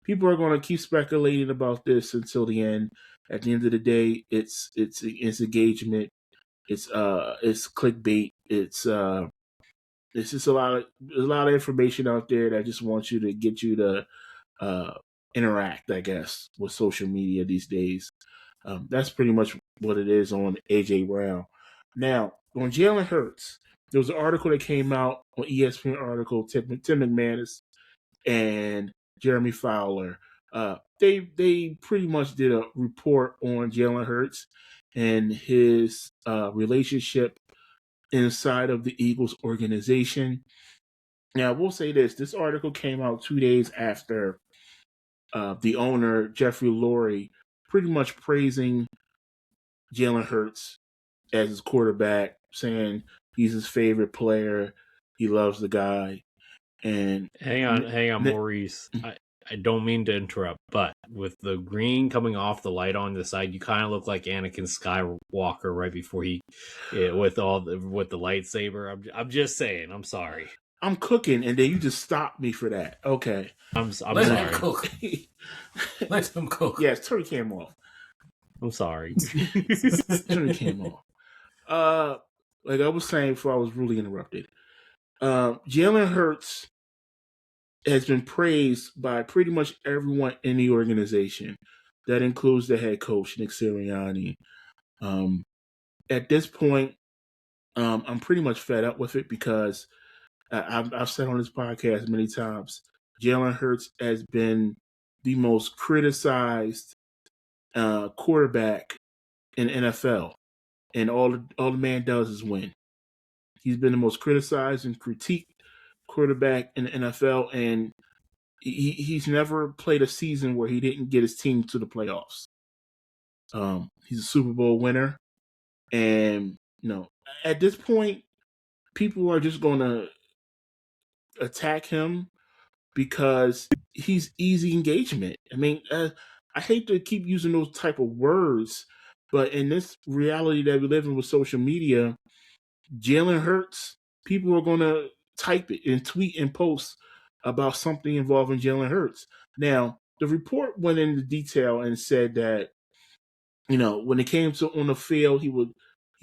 people are going to keep speculating about this until the end. At the end of the day, it's engagement. It's clickbait. It's just a lot of information out there that just wants you to get you to interact, I guess, with social media these days. That's pretty much what it is on AJ Brown. Now, on Jalen Hurts, there was an article that came out on ESPN article, Tim McManus and Jeremy Fowler. They pretty much did a report on Jalen Hurts and his relationship inside of the Eagles organization. Now, we'll say this article came out 2 days after the owner, Jeffrey Lurie, pretty much praising Jalen Hurts as his quarterback, saying he's his favorite player. He loves the guy. And hang on, Maurice. I don't mean to interrupt, but with the green coming off the light on the side, you kind of look like Anakin Skywalker right before with the lightsaber. I'm just saying. I'm sorry. I'm cooking, and then you just stopped me for that. Okay, I'm Let sorry. him cook. Let him cook. Yes, turn the camera off. I'm sorry. Turn the camera off. Like I was saying before I was really interrupted. Jalen Hurts has been praised by pretty much everyone in the organization. That includes the head coach, Nick Sirianni. At this point, I'm pretty much fed up with it because I've said on this podcast many times, Jalen Hurts has been the most criticized quarterback in NFL, and all the man does is win. He's been the most criticized and critiqued quarterback in the NFL, and he's never played a season where he didn't get his team to the playoffs. He's a Super Bowl winner, and at this point, people are just going to attack him because he's easy engagement. I mean, I hate to keep using those type of words, but in this reality that we live in with social media, Jalen Hurts, people are going to type it and tweet and post about something involving Jalen Hurts. Now, the report went into detail and said that, when it came to on the field, he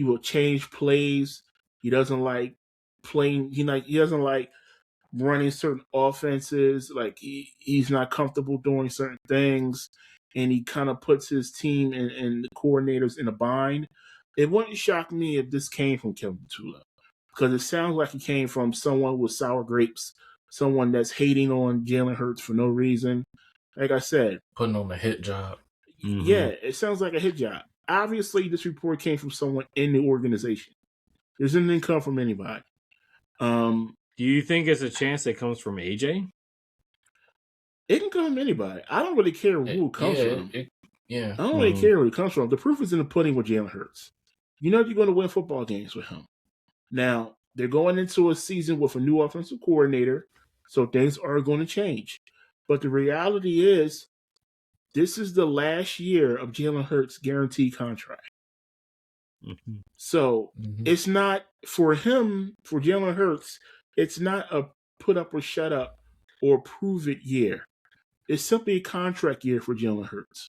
would change plays. He doesn't like playing. He doesn't like running certain offenses. Like he's not comfortable doing certain things, and he kind of puts his team and the coordinators in a bind. It wouldn't shock me if this came from Kevin Tula, because it sounds like it came from someone with sour grapes, someone that's hating on Jalen Hurts for no reason. Like I said, putting on a hit job. Mm-hmm. Yeah, it sounds like a hit job. Obviously, this report came from someone in the organization. This didn't come from anybody. Do you think it's a chance it comes from AJ? It can come from anybody. I don't really care who it comes from. I don't really care where it comes from. The proof is in the pudding with Jalen Hurts. You're going to win football games with him. Now, they're going into a season with a new offensive coordinator, so things are going to change. But the reality is, this is the last year of Jalen Hurts' guaranteed contract. Mm-hmm. So it's not for him, for Jalen Hurts, it's not a put up or shut up or prove it year. It's simply a contract year for Jalen Hurts.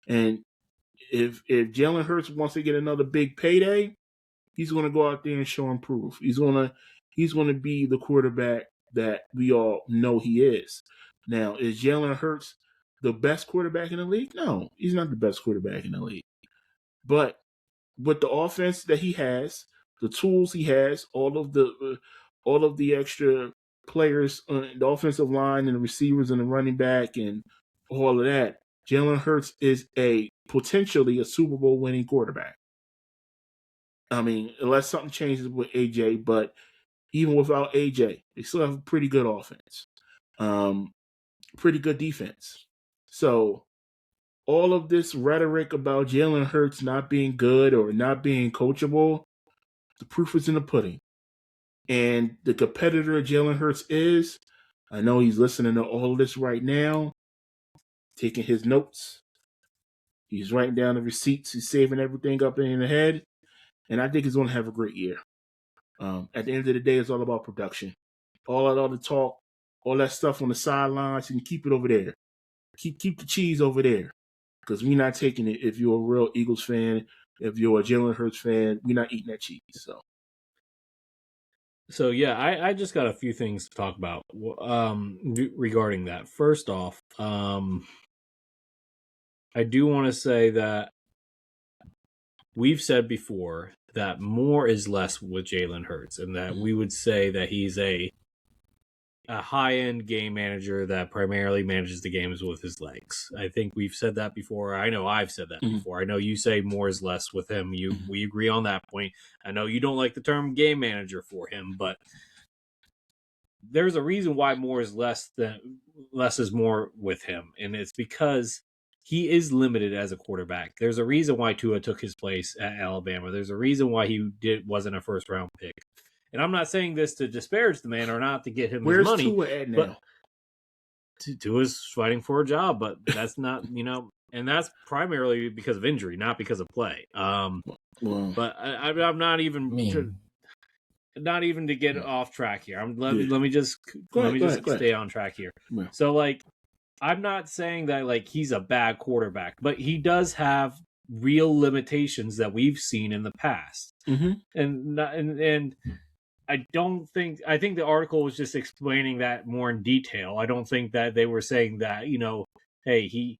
And if Jalen Hurts wants to get another big payday, he's going to go out there and show and prove. He's going to be the quarterback that we all know he is. Now, is Jalen Hurts the best quarterback in the league? No, he's not the best quarterback in the league. But with the offense that he has, the tools he has, all of the extra players on the offensive line and the receivers and the running back and all of that, Jalen Hurts is potentially a Super Bowl winning quarterback. I mean, unless something changes with AJ, but even without AJ, they still have a pretty good offense, pretty good defense. So all of this rhetoric about Jalen Hurts not being good or not being coachable, the proof is in the pudding. And the competitor Jalen Hurts is, I know he's listening to all of this right now, taking his notes. He's writing down the receipts. He's saving everything up in the head. And I think he's going to have a great year. At the end of the day, it's all about production. All that other talk, all that stuff on the sidelines, you can keep it over there. Keep the cheese over there. Because we're not taking it if you're a real Eagles fan. If you're a Jalen Hurts fan, we're not eating that cheese. So yeah, I just got a few things to talk about regarding that. First off, I do want to say that we've said before that more is less with Jalen Hurts, and that we would say that he's a high-end game manager that primarily manages the games with his legs. I think we've said that before. I know I've said that before. I know you say more is less with him. We agree on that point. I know you don't like the term game manager for him, but there's a reason why more is less is more with him, and it's because he is limited as a quarterback. There's a reason why Tua took his place at Alabama. There's a reason why he wasn't a first-round pick. And I'm not saying this to disparage the man or not to get him his money. Where's Tua at now? Tua's fighting for a job, but that's not, and that's primarily because of injury, not because of play. But I'm not even not even to get off track here. Let me just stay on track here. Yeah. So I'm not saying that he's a bad quarterback, but he does have real limitations that we've seen in the past. And I think the article was just explaining that more in detail. I don't think that they were saying that, hey, he's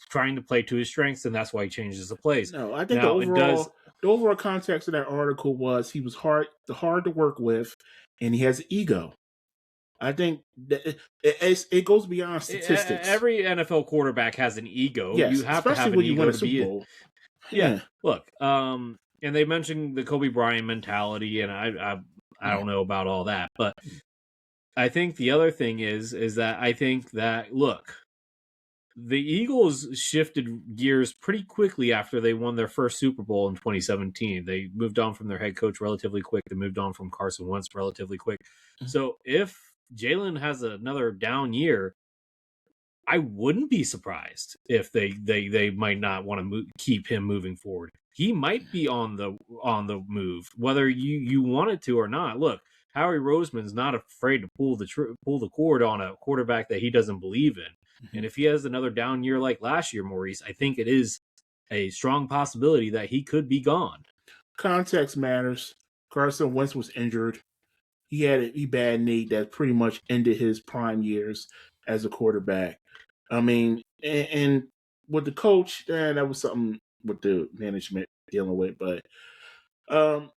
trying to play to his strengths, and that's why he changes the plays. No, I think the overall context of that article was he was hard to work with, and he has ego. I think that it goes beyond statistics. Every NFL quarterback has an ego. Yes, you have to have an ego to be it. Yeah. Look, and they mentioned the Kobe Bryant mentality, and I don't know about all that, but I think the other thing is that I think that, look, the Eagles shifted gears pretty quickly after they won their first Super Bowl in 2017. They moved on from their head coach relatively quick. They moved on from Carson Wentz relatively quick. So if Jalen has another down year, I wouldn't be surprised if they might not want to keep him moving forward. He might be on the move, whether you want it to or not. Look, Howie Roseman's not afraid to pull the cord on a quarterback that he doesn't believe in. And if he has another down year like last year, Maurice, I think it is a strong possibility that he could be gone. Context matters. Carson Wentz was injured. He had a bad knee that pretty much ended his prime years as a quarterback. I mean, and with the coach, that was something with the management dealing with. But, with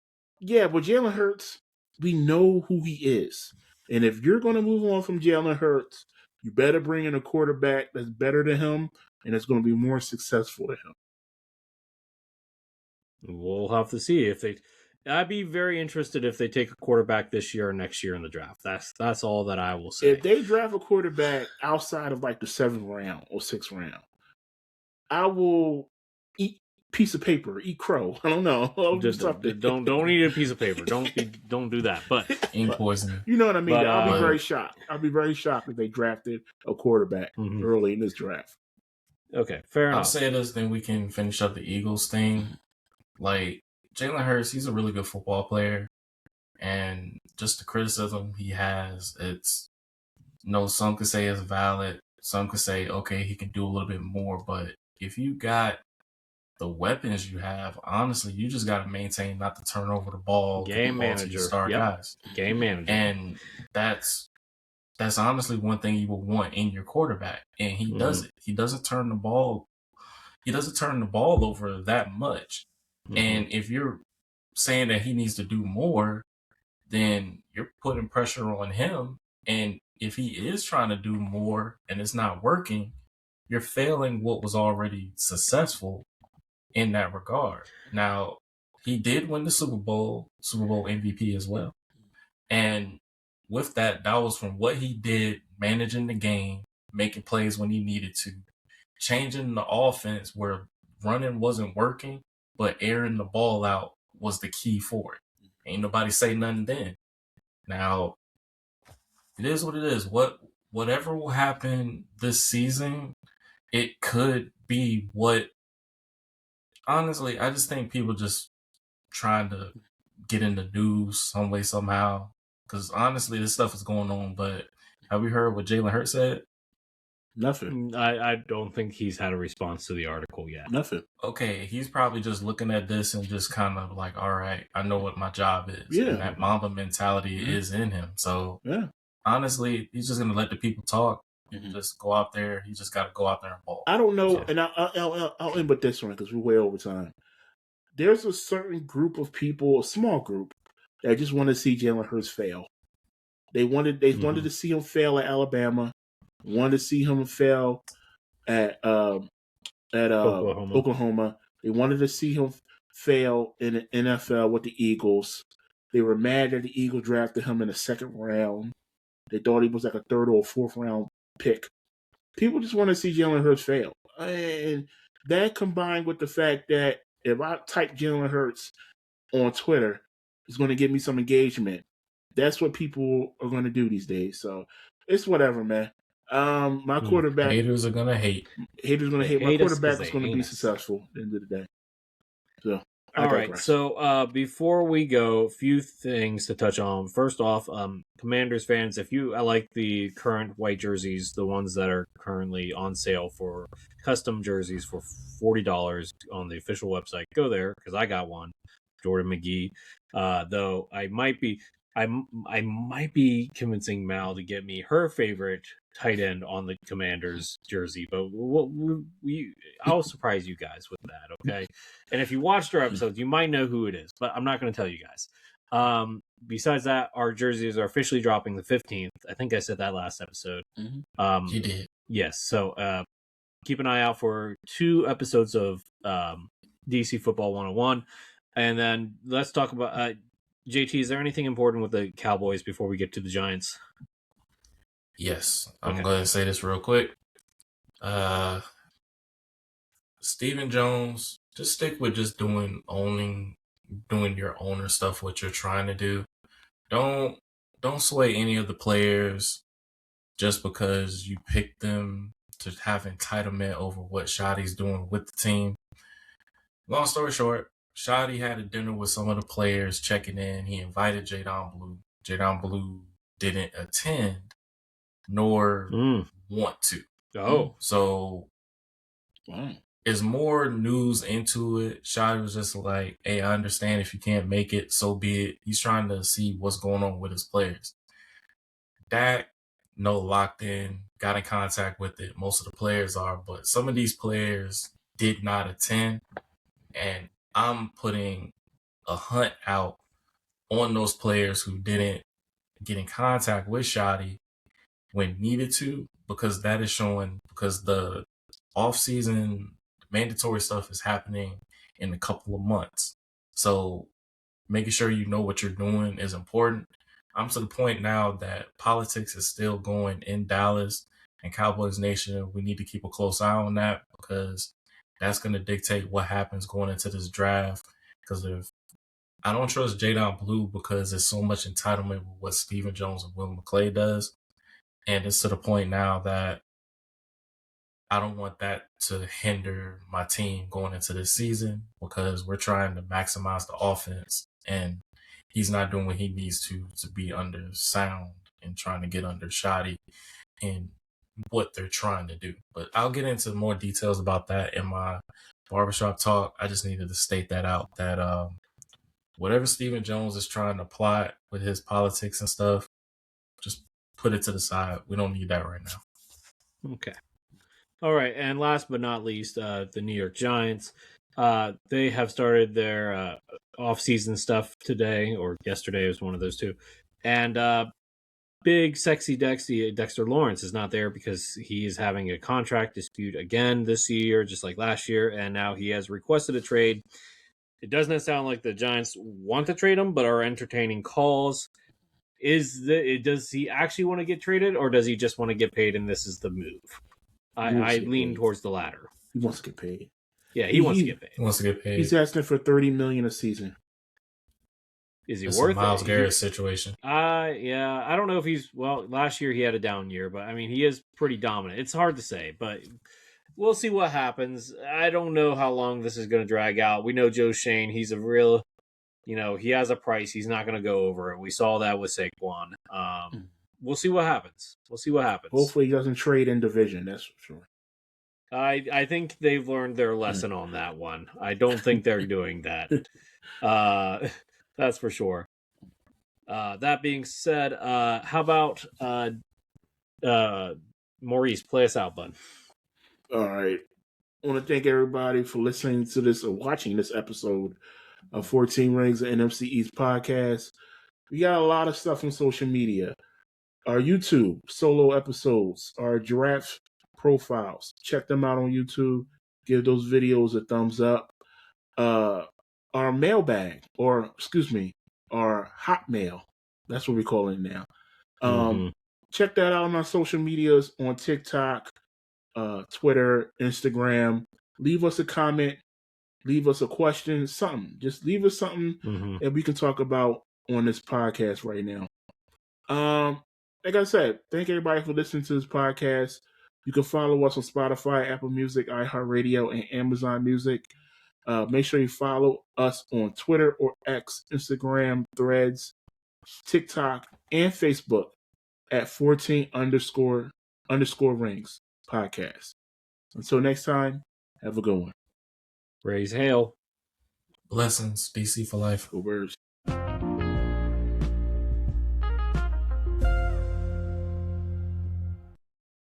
Jalen Hurts, we know who he is. And if you're going to move on from Jalen Hurts, you better bring in a quarterback that's better than him and that's going to be more successful than him. We'll have to see if they. I'd be very interested if they take a quarterback this year or next year in the draft. That's all that I will say. If they draft a quarterback outside of the 7th round or 6th round, I will eat piece of paper, eat crow. I don't know. Don't eat a piece of paper. Don't do that. But ink poisoning. You know what I mean? I'll be very shocked. I'll be very shocked if they drafted a quarterback early in this draft. Okay, fair enough. I'll say this, then we can finish up the Eagles thing. Jalen Hurts, he's a really good football player, and just the criticism he has, some could say it's valid, some could say, okay, he can do a little bit more, but if you got the weapons you have, honestly, you just got to maintain not to turn over the ball. Game manager. Guys. Game manager. And that's honestly one thing you would want in your quarterback, and he does it. He doesn't turn the ball over that much. And if you're saying that he needs to do more, then you're putting pressure on him. And if he is trying to do more and it's not working, you're failing what was already successful in that regard. Now, he did win the Super Bowl MVP as well. And with that was from what he did, managing the game, making plays when he needed to, changing the offense where running wasn't working, but airing the ball out was the key for it. Ain't nobody say nothing then. Now, it is what it is. Whatever will happen this season, it could be what... Honestly, I just think people just trying to get in the news some way, somehow. Because honestly, this stuff is going on, but have we heard what Jalen Hurts said? Nothing. I don't think he's had a response to the article yet. Nothing. Okay, he's probably just looking at this and just kind of all right, I know what my job is. Yeah. And that Mamba mentality is in him. So, honestly, he's just going to let the people talk. and just go out there. He just got to go out there and ball. I don't know, and I'll end with this one because we're way over time. There's a certain group of people, a small group, that just want to see Jalen Hurts fail. They wanted to see him fail at Alabama, wanted to see him fail at Oklahoma. They wanted to see him fail in the NFL with the Eagles. They were mad that the Eagles drafted him in the second round. They thought he was like a third or fourth round pick. People just want to see Jalen Hurts fail. And that combined with the fact that if I type Jalen Hurts on Twitter, it's going to give me some engagement. That's what people are going to do these days. So it's whatever, man. My quarterback. Haters are going to hate. Haters going to hate. My quarterback is going to be successful at the end of the day. So. All right, so before we go, a few things to touch on. First off, Commanders fans, I like the current white jerseys, the ones that are currently on sale for custom jerseys for $40 on the official website. Go there because I got one, Jordan McGee. Though I might be convincing Mal to get me her favorite tight end on the Commanders jersey, but I'll surprise you guys with that, okay? And if you watched our episodes, you might know who it is, but I'm not going to tell you guys. Besides that, our jerseys are officially dropping the 15th. I think I said that last episode. You did. Yes, so keep an eye out for 2 episodes of DC Football 101, and then let's talk about... JT, is there anything important with the Cowboys before we get to the Giants? Yes. I'm going to say this real quick. Stephen Jones, just stick with just doing your owner stuff, what you're trying to do. Don't sway any of the players just because you picked them to have entitlement over what Shotty's doing with the team. Long story short, Shotty had a dinner with some of the players checking in. He invited Jadon Blue. Jadon Blue didn't attend nor want to. Oh. So there's more news into it. Shotty was just like, hey, I understand if you can't make it, so be it. He's trying to see what's going on with his players. Dak, locked in, got in contact with it. Most of the players are, but some of these players did not attend. And I'm putting a hunt out on those players who didn't get in contact with Shotty when needed to, because that is showing, because the offseason mandatory stuff is happening in a couple of months. So making sure you know what you're doing is important. I'm to the point now that politics is still going in Dallas and Cowboys Nation. We need to keep a close eye on that because that's going to dictate what happens going into this draft. Because if I don't trust Jadon Blue because there's so much entitlement with what Stephen Jones and Will McClay does. And it's to the point now that I don't want that to hinder my team going into this season because we're trying to maximize the offense and he's not doing what he needs to be under sound and trying to get under Shotty and what they're trying to do. But I'll get into more details about that in my barbershop talk. I just needed to state that out, that whatever Stephen Jones is trying to plot with his politics and stuff, just put it to the side. We don't need that right now. Okay. All right. And last but not least, the New York Giants. They have started their off-season stuff today, or yesterday was one of those two. And big, sexy Dexter Lawrence is not there because he is having a contract dispute again this year, just like last year. And now he has requested a trade. It doesn't sound like the Giants want to trade him, but are entertaining calls. Does he actually want to get traded, or does he just want to get paid and this is the move? I lean towards the latter. He wants to get paid. Yeah, he wants to get paid. He wants to get paid. He's asking for $30 million a season. Is he it's worth a Myles it? Garrett situation. Yeah, I don't know if he's... Well, last year he had a down year, but I mean, he is pretty dominant. It's hard to say, but we'll see what happens. I don't know how long this is going to drag out. We know Joe Shane. He's a real... he has a price. He's not going to go over it. We saw that with Saquon. We'll see what happens. Hopefully he doesn't trade in division, that's for sure. I think they've learned their lesson on that one. I don't think they're doing that. That's for sure. That being said, how about Maurice, play us out, bud. All right. I want to thank everybody for listening to this or watching this episode of 14 Rings of NFC East podcast. We got a lot of stuff on social media. Our YouTube solo episodes, our giraffe profiles. Check them out on YouTube. Give those videos a thumbs up. Our mailbag, or excuse me, our hotmail. That's what we call it now. Check that out on our social medias on TikTok, Twitter, Instagram. Leave us a comment. Leave us a question, something. Just leave us something that we can talk about on this podcast right now. Like I said, thank everybody for listening to this podcast. You can follow us on Spotify, Apple Music, iHeartRadio, and Amazon Music. Make sure you follow us on Twitter or X, Instagram, Threads, TikTok, and Facebook at 14_rings podcast. Until next time, have a good one. Raise hail. Blessings. DC for life. Go Birds.